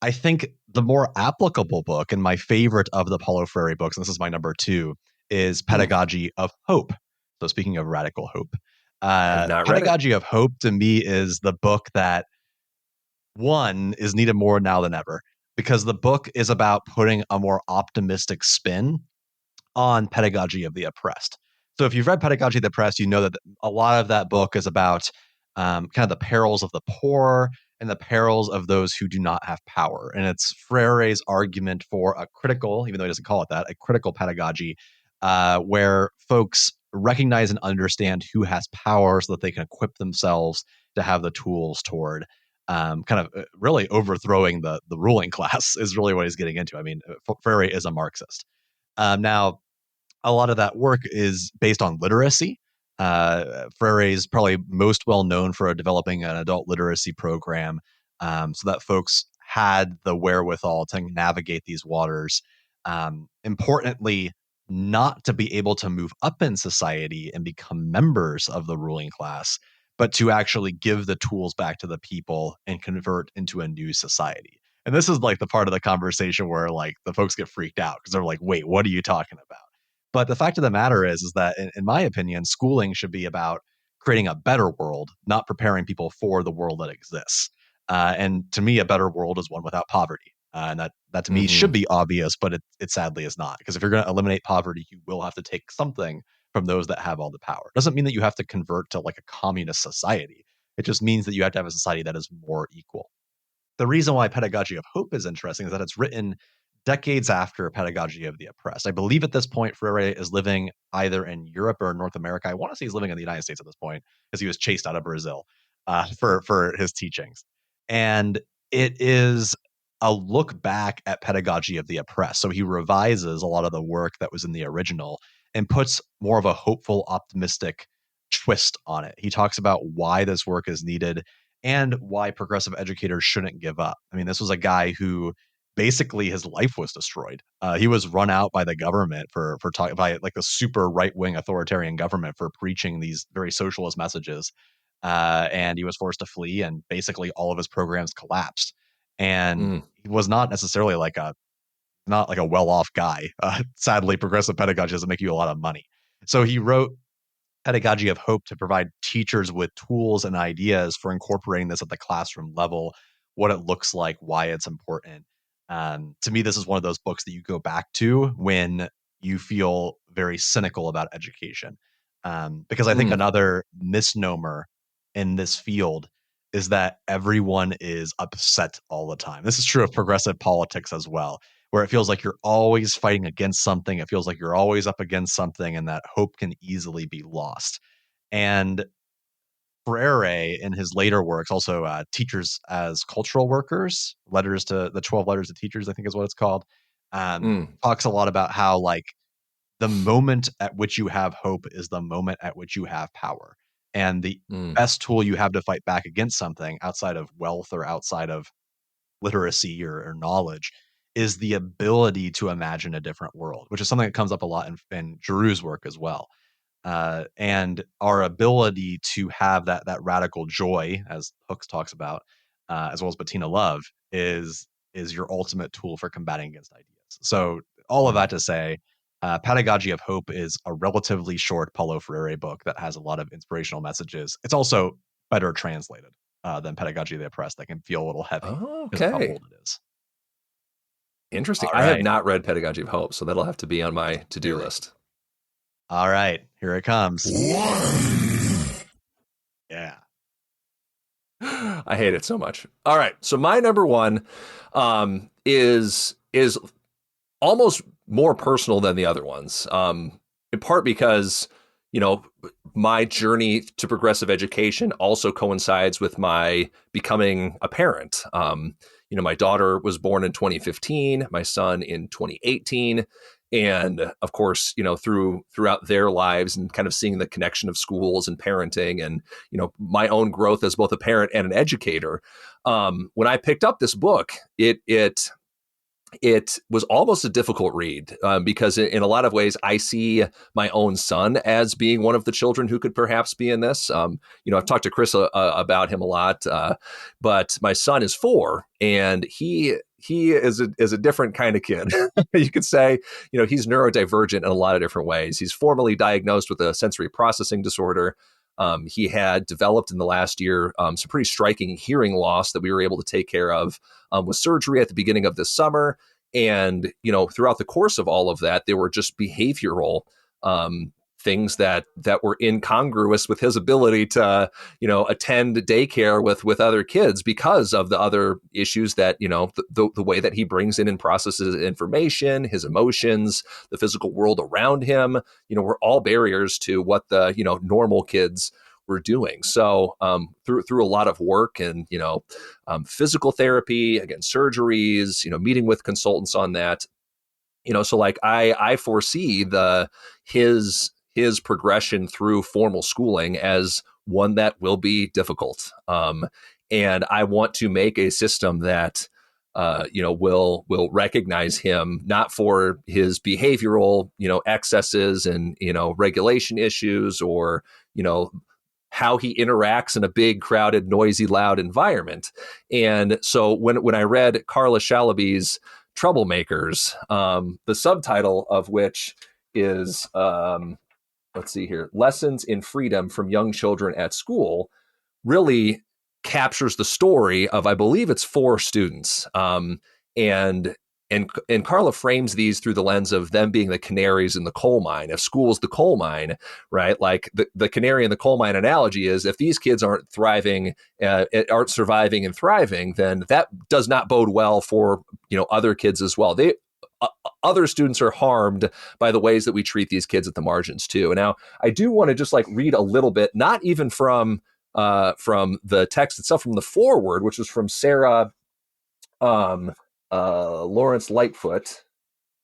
I think the more applicable book and my favorite of the Paulo Freire books, and this is my number 2, is Pedagogy of Hope. So speaking of radical hope, I have not read it. Pedagogy of Hope to me is the book that one is needed more now than ever because the book is about putting a more optimistic spin on pedagogy of the oppressed. So if you've read Pedagogy of the Oppressed, you know that a lot of that book is about kind of the perils of the poor and the perils of those who do not have power. And it's Freire's argument for a critical, even though he doesn't call it that, a critical pedagogy, where folks recognize and understand who has power so that they can equip themselves to have the tools toward kind of really overthrowing the ruling class is really what he's getting into. I mean, Freire is a Marxist. Now, a lot of that work is based on literacy. Freire is probably most well known for developing an adult literacy program so that folks had the wherewithal to navigate these waters. Importantly, not to be able to move up in society and become members of the ruling class, but to actually give the tools back to the people and convert into a new society. And this is like the part of the conversation where like the folks get freaked out because they're like, wait, what are you talking about? But the fact of the matter is that in my opinion, schooling should be about creating a better world, not preparing people for the world that exists. And to me, a better world is one without poverty. And that to me Mm-hmm. should be obvious, but it sadly is not. Because if you're going to eliminate poverty, you will have to take something from those that have all the power. Doesn't mean that you have to convert to like a communist society. It just means that you have to have a society that is more equal. The reason why Pedagogy of Hope is interesting is that it's written decades after Pedagogy of the Oppressed. I believe at this point, Freire is living either in Europe or North America. I want to say he's living in the United States at this point because he was chased out of Brazil for his teachings. And it is a look back at Pedagogy of the Oppressed. So he revises a lot of the work that was in the original and puts more of a hopeful, optimistic twist on it. He talks about why this work is needed and why progressive educators shouldn't give up. I mean, this was a guy who basically his life was destroyed. He was run out by the government for talking by like the super right wing authoritarian government for preaching these very socialist messages, and he was forced to flee, and basically all of his programs collapsed. And he was not necessarily like a not like a well off guy. Sadly, progressive pedagogy doesn't make you a lot of money. So he wrote Pedagogy of Hope to provide teachers with tools and ideas for incorporating this at the classroom level, what it looks like, why it's important. To me, this is one of those books that you go back to when you feel very cynical about education. Because I think another misnomer in this field is that everyone is upset all the time. This is true of progressive politics as well, where it feels like you're always fighting against something. It feels like you're always up against something, and that hope can easily be lost. And Freire, in his later works, also Teachers as Cultural Workers, letters to the 12 letters to teachers, I think is what it's called, talks a lot about how like the moment at which you have hope is the moment at which you have power. And the best tool you have to fight back against something outside of wealth or outside of literacy or knowledge is the ability to imagine a different world, which is something that comes up a lot in Giroux's work as well. And our ability to have that radical joy, as Hooks talks about, as well as Bettina Love, is your ultimate tool for combating against ideas. So all of that to say, Pedagogy of Hope is a relatively short Paulo Freire book that has a lot of inspirational messages. It's also better translated than Pedagogy of the Oppressed. That can feel a little heavy because of how Okay. old it is. Interesting. All I have right. not read Pedagogy of Hope, so that'll have to be on my to-do Really? list. All right, here it comes. Yeah. I hate it so much. All right. So my number one is almost more personal than the other ones. In part because, you know, my journey to progressive education also coincides with my becoming a parent. You know, my daughter was born in 2015, my son in 2018. And of course, you know, throughout their lives and kind of seeing the connection of schools and parenting and, you know, my own growth as both a parent and an educator. When I picked up this book, it was almost a difficult read because in a lot of ways, I see my own son as being one of the children who could perhaps be in this. You know, I've talked to Chris about him a lot, but my son is 4, and he is a different kind of kid. You could say, you know, he's neurodivergent in a lot of different ways. He's formally diagnosed with a sensory processing disorder. He had developed in the last year some pretty striking hearing loss that we were able to take care of with surgery at the beginning of this summer. And, you know, throughout the course of all of that, there were just behavioral things that were incongruous with his ability to, you know, attend daycare with other kids because of the other issues that, you know, the way that he brings in and processes information, his emotions, the physical world around him, you know, were all barriers to what the, you know, normal kids were doing. So through a lot of work and, you know, physical therapy, again, surgeries, you know, meeting with consultants on that, you know, so like I foresee his progression through formal schooling as one that will be difficult. And I want to make a system that you know, will recognize him not for his behavioral, you know, excesses and, you know, regulation issues or, you know, how he interacts in a big, crowded, noisy, loud environment. And so when I read Carla Shalaby's Troublemakers, the subtitle of which is, let's see here, Lessons in Freedom from Young Children at School, really captures the story of, I believe it's 4 students. And and Carla frames these through the lens of them being the canaries in the coal mine. If school is the coal mine, right? Like the canary in the coal mine analogy is if these kids aren't thriving, aren't surviving and thriving, then that does not bode well for, you know, other kids as well. Other students are harmed by the ways that we treat these kids at the margins too. And now I do want to just like read a little bit, not even from the text itself, from the foreword, which was from Sarah Lawrence Lightfoot.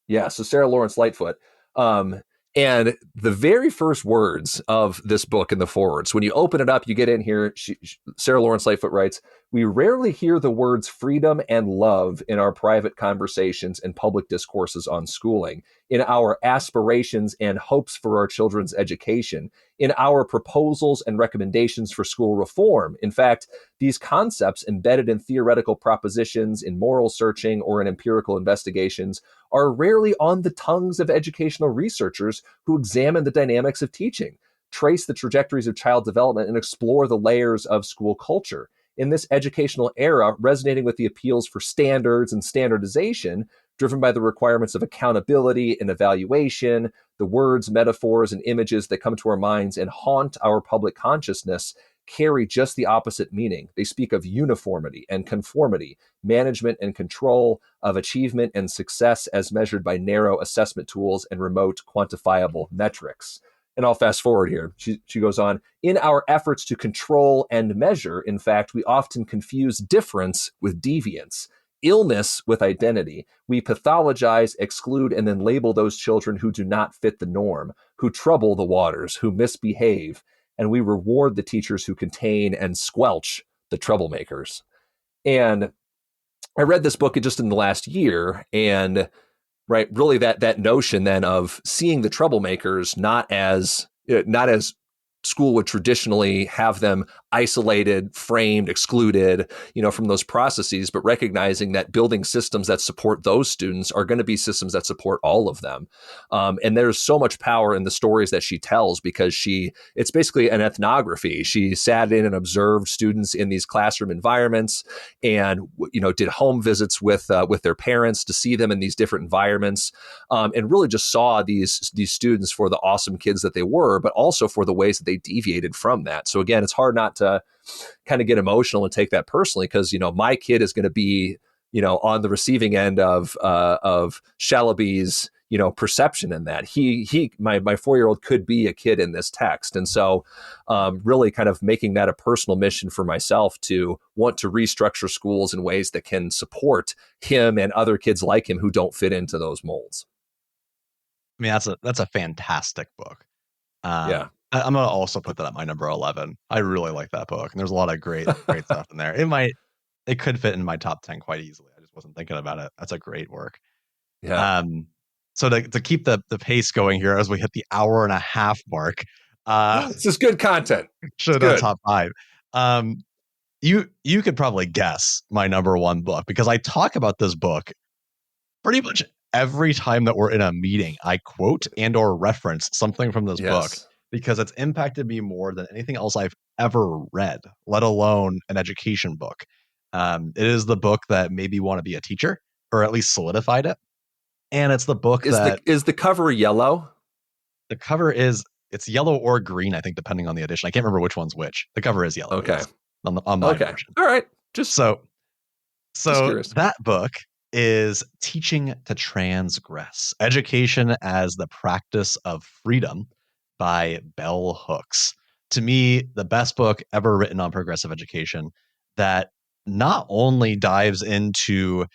Yeah, so Sarah Lawrence Lightfoot. And the very first words of this book in the forwards, when you open it up, you get in here, Sarah Lawrence Lightfoot writes, "We rarely hear the words freedom and love in our private conversations and public discourses on schooling, in our aspirations and hopes for our children's education, in our proposals and recommendations for school reform. In fact, these concepts embedded in theoretical propositions, in moral searching, or in empirical investigations are rarely on the tongues of educational researchers who examine the dynamics of teaching, trace the trajectories of child development, and explore the layers of school culture. In this educational era, resonating with the appeals for standards and standardization, driven by the requirements of accountability and evaluation, the words, metaphors, and images that come to our minds and haunt our public consciousness, carry just the opposite meaning. They speak of uniformity and conformity, management and control of achievement and success as measured by narrow assessment tools and remote quantifiable metrics. And I'll fast forward here. She goes on, in our efforts to control and measure, in fact, we often confuse difference with deviance, illness with identity. We pathologize, exclude, and then label those children who do not fit the norm, who trouble the waters, who misbehave, and we reward the teachers who contain and squelch the troublemakers. And I read this book just in the last year, and right, really that notion then of seeing the troublemakers not as school would traditionally have them isolated, framed, excluded, from those processes, but recognizing that building systems that support those students are going to be systems that support all of them. And there's so much power in the stories that she tells because it's basically an ethnography. She sat in and observed students in these classroom environments and, did home visits with their parents to see them in these different environments, and really just saw these students for the awesome kids that they were, but also for the ways that they deviated from that. So again, it's hard not to kind of get emotional and take that personally because, my kid is going to be, on the receiving end of Shalaby's, perception in that. My 4-year-old could be a kid in this text. And so really kind of making that a personal mission for myself to want to restructure schools in ways that can support him and other kids like him who don't fit into those molds. I mean, that's a fantastic book. Yeah. I'm gonna also put that at my number 11. I really like that book, and there's a lot of great stuff in there. It could fit in my top 10 quite easily. I just wasn't thinking about it. That's a great work. Yeah. So to keep the pace going here as we hit the hour and a half mark, this is good content. Should have done top 5. You could probably guess my number 1 book because I talk about this book pretty much every time that we're in a meeting. I quote and or reference something from this book because it's impacted me more than anything else I've ever read, let alone an education book. It is the book that made me want to be a teacher, or at least solidified it. And it's the book is the cover yellow? The cover it's yellow or green, I think, depending on the edition. I can't remember which one's which. The cover is yellow. Okay. On my version. All right. So that book is Teaching to Transgress, Education as the Practice of Freedom by Bell Hooks. To me, the best book ever written on progressive education that not only dives into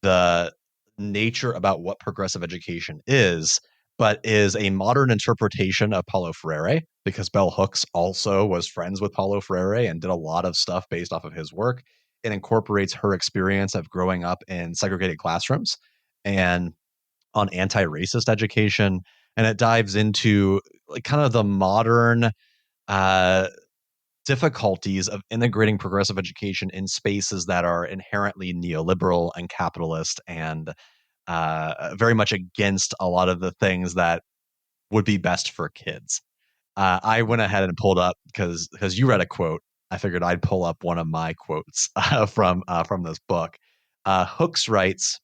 the nature about what progressive education is, but is a modern interpretation of Paulo Freire, because Bell Hooks also was friends with Paulo Freire and did a lot of stuff based off of his work. It incorporates her experience of growing up in segregated classrooms and on anti-racist education. And it dives into like kind of the modern difficulties of integrating progressive education in spaces that are inherently neoliberal and capitalist and very much against a lot of the things that would be best for kids. I went ahead and pulled up because you read a quote. I figured I'd pull up one of my quotes from this book. Hooks writes,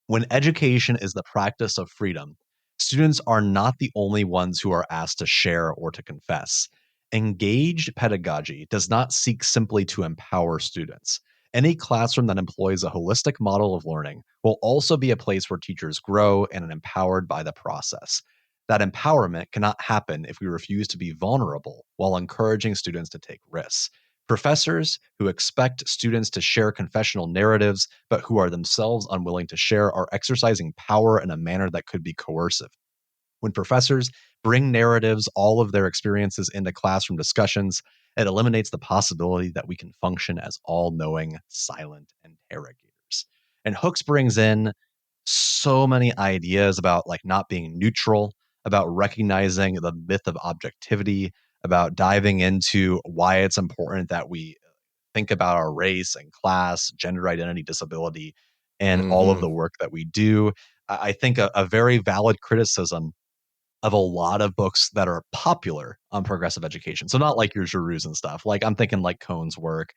"When education is the practice of freedom, students are not the only ones who are asked to share or to confess. Engaged pedagogy does not seek simply to empower students. Any classroom that employs a holistic model of learning will also be a place where teachers grow and are empowered by the process. That empowerment cannot happen if we refuse to be vulnerable while encouraging students to take risks. Professors who expect students to share confessional narratives, but who are themselves unwilling to share, are exercising power in a manner that could be coercive. When professors bring narratives, all of their experiences into classroom discussions, it eliminates the possibility that we can function as all-knowing, silent interrogators." And Hooks brings in so many ideas about like not being neutral, about recognizing the myth of objectivity, about diving into why it's important that we think about our race and class, gender identity, disability, and all of the work that we do. I think a very valid criticism of a lot of books that are popular on progressive education. So not like your Giroux and stuff. Like I'm thinking like Cohn's work,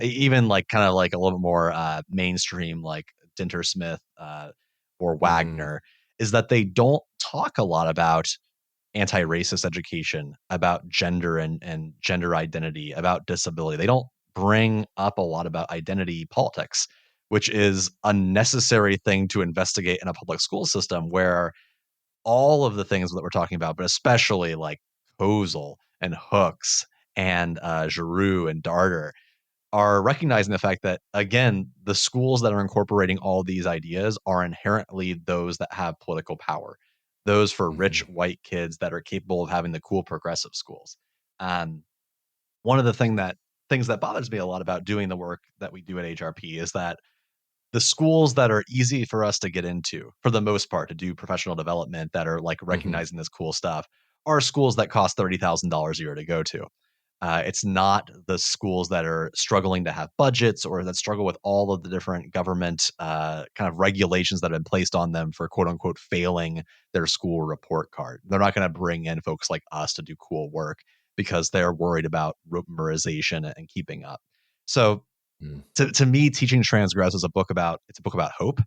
even like kind of like a little bit more mainstream, like Dinter Smith or Wagner, is that they don't talk a lot about anti-racist education, about gender and gender identity, about disability. They don't bring up a lot about identity politics, which is a necessary thing to investigate in a public school system where all of the things that we're talking about, but especially like Kozel and Hooks and Giroux and Darter, are recognizing the fact that, again, the schools that are incorporating all these ideas are inherently those that have political power, those for rich white kids that are capable of having the cool progressive schools. Um, One of the things that bothers me a lot about doing the work that we do at HRP is that the schools that are easy for us to get into, for the most part, to do professional development that are like Mm-hmm. recognizing this cool stuff, are schools that cost $30,000 a year to go to. It's not the schools that are struggling to have budgets or that struggle with all of the different government kind of regulations that have been placed on them for quote unquote failing their school report card. They're not going to bring in folks like us to do cool work because they're worried about memorization and keeping up. So to me, Teaching Transgress is a book about hope.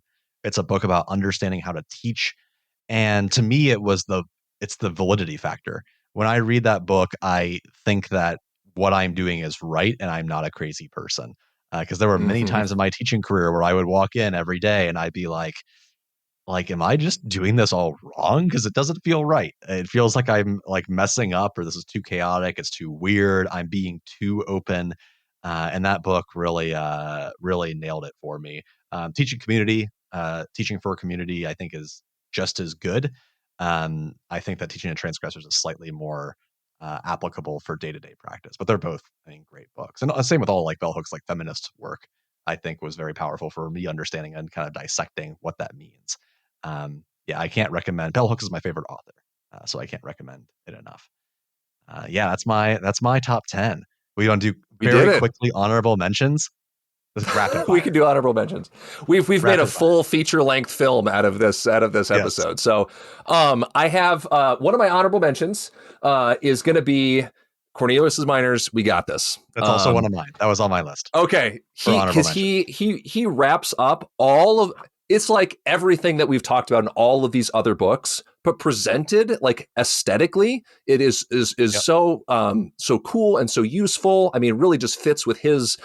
It's a book about understanding how to teach. And to me, it's the validity factor. When I read that book, I think that what I'm doing is right and I'm not a crazy person. Because there were many Mm-hmm. times in my teaching career where I would walk in every day and I'd be like, am I just doing this all wrong? Because it doesn't feel right. It feels like I'm like messing up, or this is too chaotic. It's too weird. I'm being too open. And that book really nailed it for me. Teaching for a community, I think is just as good. I think that Teaching the Transgressors is slightly more applicable for day-to-day practice, but they're both, I think, great books. And same with all like Bell Hooks, like feminist work, I think was very powerful for me understanding and kind of dissecting what that means. Yeah, I can't recommend. Bell Hooks is my favorite author, so I can't recommend it enough. Yeah, that's my top 10. We want to do We did very it. quickly honorable mentions. Rapid We fire, can do honorable mentions. We've made a rapid fire. full feature length film out of this Yes, episode. So I have one of my honorable mentions is going to be Cornelius's Miners. We got this. that's also one of mine. That was on my list Okay, for he honorable because mention. he wraps up all of it's like everything that we've talked about in all of these other books, but presented like aesthetically, it is Yep. so cool and so useful. I mean, it really just fits with his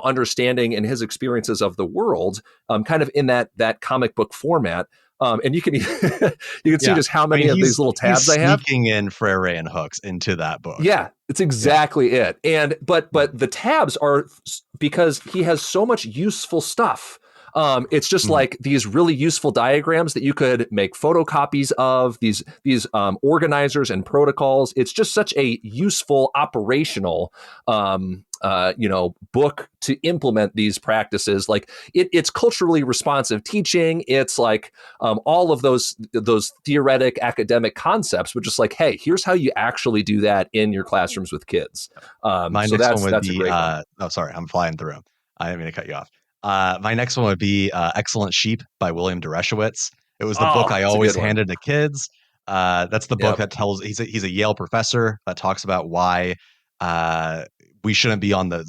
understanding and his experiences of the world, kind of in that comic book format. And you can you can see Yeah, just how I mean many of these little he's tabs I have. sneaking in Frere and Hooks into that book. Yeah, it's Yeah. exactly it. And but the tabs are because he has so much useful stuff. It's just Mhm. like these really useful diagrams that you could make photocopies of, these organizers and protocols. It's just such a useful operational book to implement these practices. Like it's culturally responsive teaching. It's like all of those theoretic academic concepts, but just like, hey, here's how you actually do that in your classrooms with kids. My So next one would that's a be great one. oh, sorry, I'm flying through 'em. I didn't mean to cut you off. My next one would be Excellent Sheep by William Dereshowitz. It was the book Oh, I it's a always good one. handed to kids. That's the book Yep. that tells he's a Yale professor that talks about why uh, we shouldn't be on I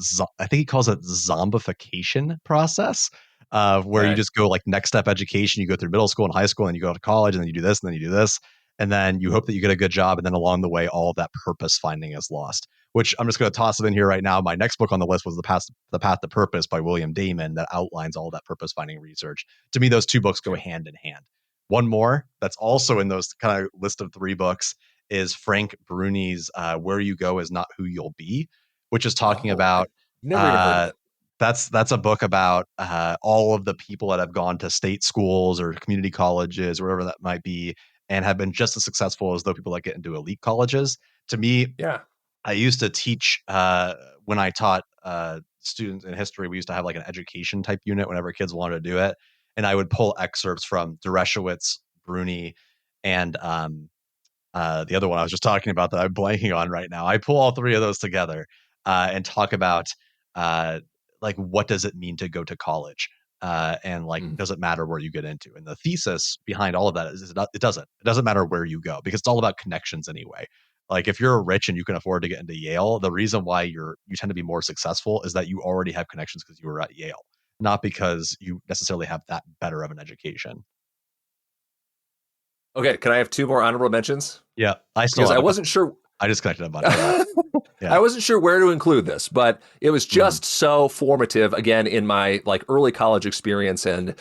think he calls it zombification process, where you Okay. just go like next step education. You go through middle school and high school, and you go to college, and then you do this, and then you do this, and then you hope that you get a good job, and then along the way, all of that purpose finding is lost. Which I'm just going to toss it in here right now. My next book on the list was The Path to Purpose by William Damon, that outlines all that purpose finding research. To me, those two books go Okay. hand in hand. One more that's also in those kind of list of three books is Frank Bruni's Where You Go Is Not Who You'll Be, which is talking Oh, I've about never even heard of uh, it. that's a book about all of the people that have gone to state schools or community colleges, wherever that might be, and have been just as successful as the people that get into elite colleges. To me, Yeah. I used to teach when I taught students in history. We used to have like an education type unit whenever kids wanted to do it, and I would pull excerpts from Dereshowitz, Bruni, and the other one I was just talking about that I'm blanking on right now. I pull all three of those together and talk about uh, like what does it mean to go to college, and like Mm. does it matter where you get into? And the thesis behind all of that is it doesn't. It doesn't matter where you go because it's all about connections anyway. Like if you're rich and you can afford to get into Yale, the reason why you tend to be more successful is that you already have connections because you were at Yale, not because you necessarily have that better of an education. Okay, can I have two more honorable mentions? Yeah, I still Because have I a wasn't couple. sure. I just connected a bunch. Hold on. I Yeah. wasn't sure where to include this, but it was Mhm. just so formative again in my like early college experience. And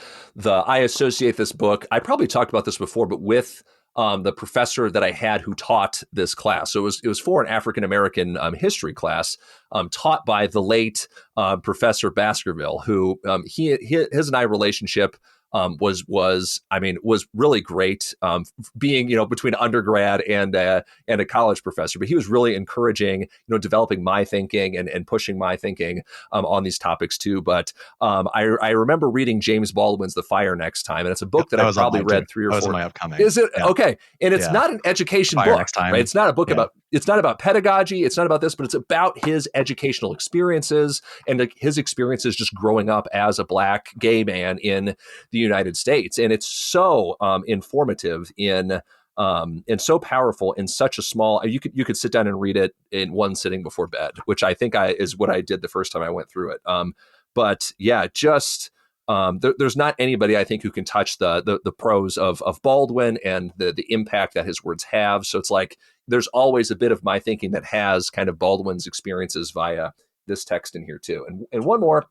I associate this book, I probably talked about this before, but with the professor that I had who taught this class. So it was for an African American history class taught by the late Professor Baskerville, who his and I relationship was really great. Being between undergrad and a college professor, but he was really encouraging, developing my thinking and pushing my thinking on these topics too. But I remember reading James Baldwin's The Fire Next Time, and it's a Yep, book that that I was on probably mine too. read three or That was in four. my upcoming. Is it Yeah. okay? And it's Yeah. not an education Fire book, next right? time. It's not a book Yeah. about. It's not about pedagogy. It's not about this, but it's about his educational experiences and like, his experiences just growing up as a Black gay man in the United States. And it's so informative and so powerful in such a small. You could sit down and read it in one sitting before bed, which I think is what I did the first time I went through it. But yeah, just there's not anybody I think who can touch the prose of Baldwin and the impact that his words have. So it's like there's always a bit of my thinking that has kind of Baldwin's experiences via this text in here too. And one more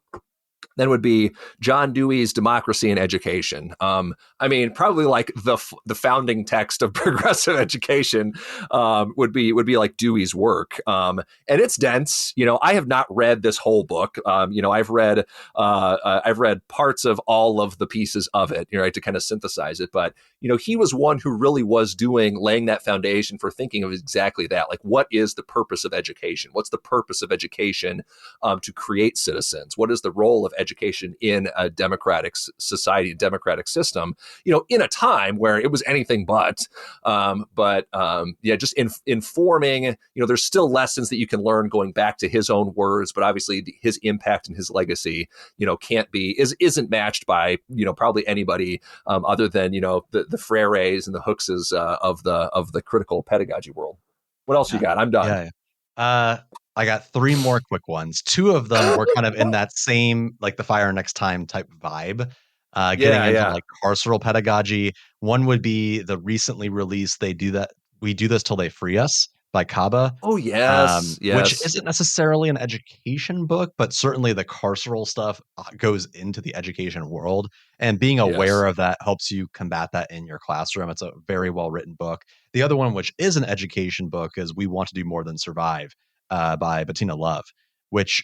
then would be John Dewey's Democracy in Education. I mean, probably like the founding text of progressive education would be like Dewey's work, and it's dense. I have not read this whole book. I've read parts of all of the pieces of it, right, to kind of synthesize it. But he was one who really was laying that foundation for thinking of exactly that. Like, what is the purpose of education? What's the purpose of education to create citizens? What is the role of education in a democratic society, democratic system? In a time where it was anything but. Yeah, just informing. There's still lessons that you can learn going back to his own words, but obviously his impact and his legacy, isn't matched by probably anybody other than the Freires and the Hookses of the critical pedagogy world. What else you Yeah. got? I'm done. Yeah. I got three more quick ones. Two of them were kind of in that same, like the Fire Next Time type vibe, getting Yeah, into yeah. like carceral pedagogy. One would be the recently released "They Do That We Do This Till They Free Us" by Kaba, Oh yes, which yes, isn't necessarily an education book, but certainly the carceral stuff goes into the education world. And being aware yes. of that helps you combat that in your classroom. It's a very well written book. The other one, which is an education book, is "We Want to Do More Than Survive" by Bettina Love, which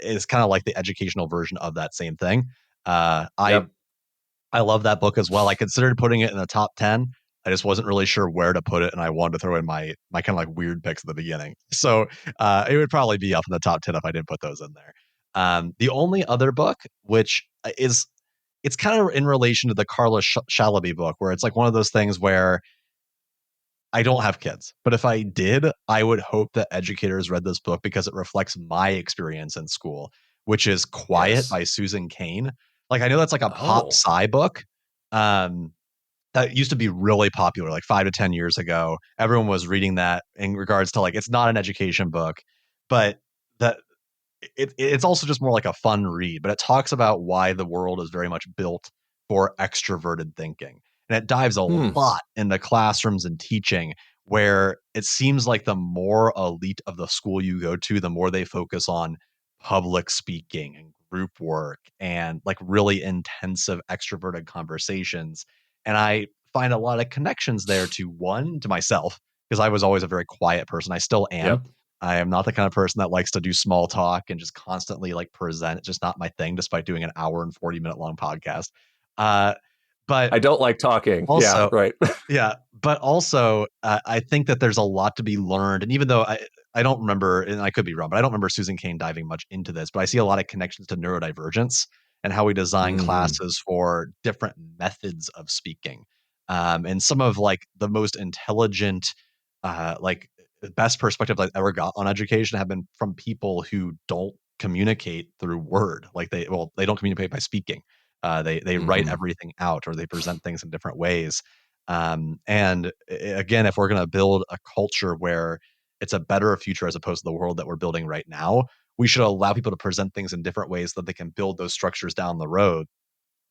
is kind of like the educational version of that same thing. I Yep. I love that book as well. I considered putting it in the top 10. I just wasn't really sure where to put it, and I wanted to throw in my kind of like weird picks at the beginning. So it would probably be up in the top 10 if I didn't put those in there. The only other book, which is it's kind of in relation to the Carla Shalaby book, where it's like one of those things where I don't have kids, but if I did, I would hope that educators read this book because it reflects my experience in school, which is Quiet Yes. by Susan Cain. Like I know that's like a pop Oh. sci book. Um, that used to be really popular like 5 to 10 years ago. Everyone was reading that in regards to like it's not an education book, but that it's also just more like a fun read, but it talks about why the world is very much built for extroverted thinking. And it dives a Hmm. lot into classrooms and teaching, where it seems like the more elite of the school you go to, the more they focus on public speaking and group work and like really intensive extroverted conversations. And I find a lot of connections there to one, to myself, because I was always a very quiet person. I still am. Yep. I am not the kind of person that likes to do small talk and just constantly like present. It's just not my thing, despite doing an hour and 40-minute long podcast. Uh, but I don't like talking. Yeah. also, Right. yeah, but also, I think that there's a lot to be learned. And even though I don't remember, and I could be wrong, but I don't remember Susan Cain diving much into this, but I see a lot of connections to neurodivergence and how we design hmm classes for different methods of speaking. And some of like the most intelligent, like the best perspective I've ever got on education have been from people who don't communicate through word. Like they don't communicate by speaking. They write hmm everything out or they present things in different ways. And again, if we're going to build a culture where it's a better future as opposed to the world that we're building right now, we should allow people to present things in different ways so that they can build those structures down the road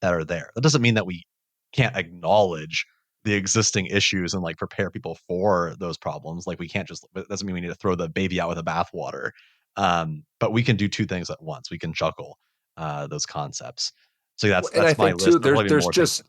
that are there. That doesn't mean that we can't acknowledge the existing issues and like prepare people for those problems. Like we can't just, it doesn't mean we need to throw the baby out with the bathwater. But we can do two things at once. We can juggle those concepts. So And I that's my think too, list. There'll probably be more things.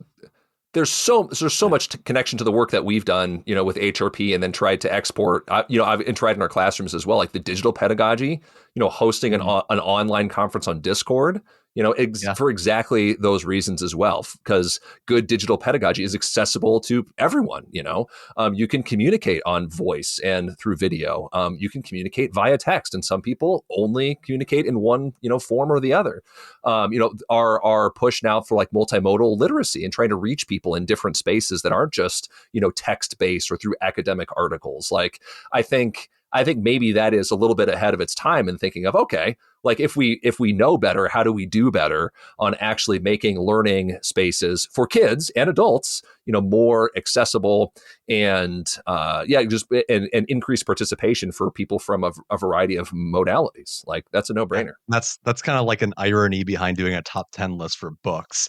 there's so much connection to the work that we've done, with HRP, and then tried to export, I've tried in our classrooms as well, like the digital pedagogy, hosting an online conference on Discord, Yeah. for exactly those reasons as well, because good digital pedagogy is accessible to everyone. You can communicate on voice and through video. You can communicate via text, and some people only communicate in one, form or the other. Our push now for like multimodal literacy and trying to reach people in different spaces that aren't just, text based or through academic articles. Like, I think maybe that is a little bit ahead of its time in thinking of, okay, like if we know better, how do we do better on actually making learning spaces for kids and adults, more accessible and and increase participation for people from a variety of modalities. Like that's a no-brainer. That's kind of like an irony behind doing a top 10 list for books,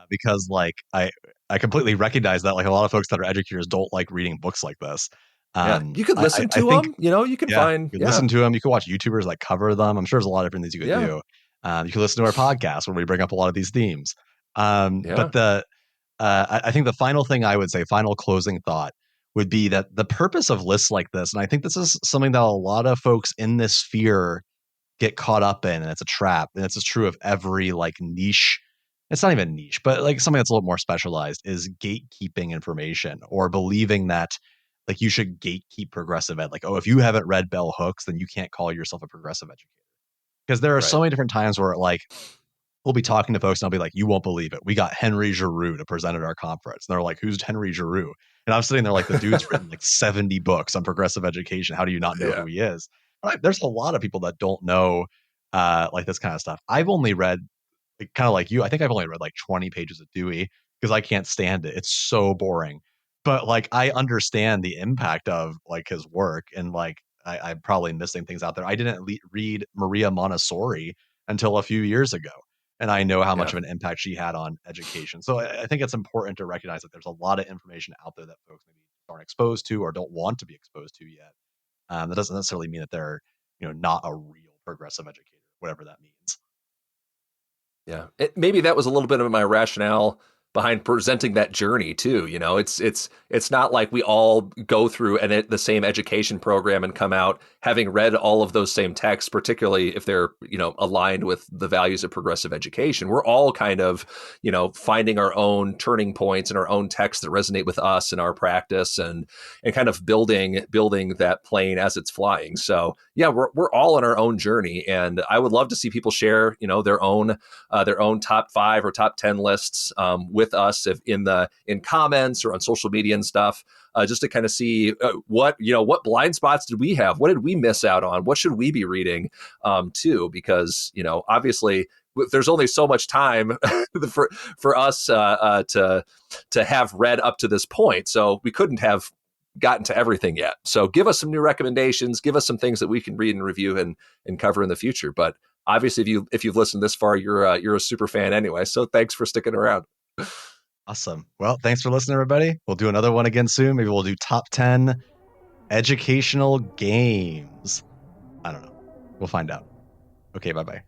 because like I completely recognize that like a lot of folks that are educators don't like reading books like this. Yeah, you could listen I to think them. You can find. you can listen to them. You can watch YouTubers that cover them. I'm sure there's a lot of different things you could Yeah. do. You can listen to our podcast where we bring up a lot of these themes. Yeah. But I think the final thing I would say, final closing thought, would be that the purpose of lists like this, and I think this is something that a lot of folks in this sphere get caught up in, and it's a trap, and it's true of every like niche. It's not even niche, but like something that's a little more specialized, is gatekeeping information or believing that like you should gatekeep progressive ed. Like, oh, if you haven't read bell hooks, then you can't call yourself a progressive educator. Because there are so Right. many different times where like we'll be talking to folks and I'll be like, you won't believe it. We got Henry Giroux to present at our conference. And they're like, who's Henry Giroux? And I'm sitting there like, the dude's written like 70 books on progressive education. How do you not know Yeah. who he is? There's a lot of people that don't know like this kind of stuff. I've only read, kind of like you, I think I've only read like 20 pages of Dewey because I can't stand it. It's so boring. But like I understand the impact of like his work, and like I'm probably missing things out there. I didn't read Maria Montessori until a few years ago, and I know how much Yeah. of an impact she had on education. So I think it's important to recognize that there's a lot of information out there that folks maybe aren't exposed to or don't want to be exposed to yet. That doesn't necessarily mean that they're not a real progressive educator, whatever that means. Yeah. Maybe that was a little bit of my rationale behind presenting that journey too. It's not like we all go through the same education program and come out having read all of those same texts, particularly if they're, aligned with the values of progressive education. We're all kind of, finding our own turning points and our own texts that resonate with us in our practice, and kind of building that plane as it's flying. So yeah, we're all on our own journey, and I would love to see people share, their own top 5 or top 10 lists with us in comments or on social media and stuff, just to kind of see what blind spots did we have, what did we miss out on, what should we be reading too, because obviously there's only so much time for us to have read up to this point, so we couldn't have gotten to everything yet. So give us some new recommendations, give us some things that we can read and review and cover in the future. But obviously, if you've listened this far, you're a super fan anyway. So thanks for sticking around. Awesome. Well, thanks for listening, everybody. We'll do another one again soon. Maybe we'll do top 10 educational games. I don't know. We'll find out. Okay, bye-bye.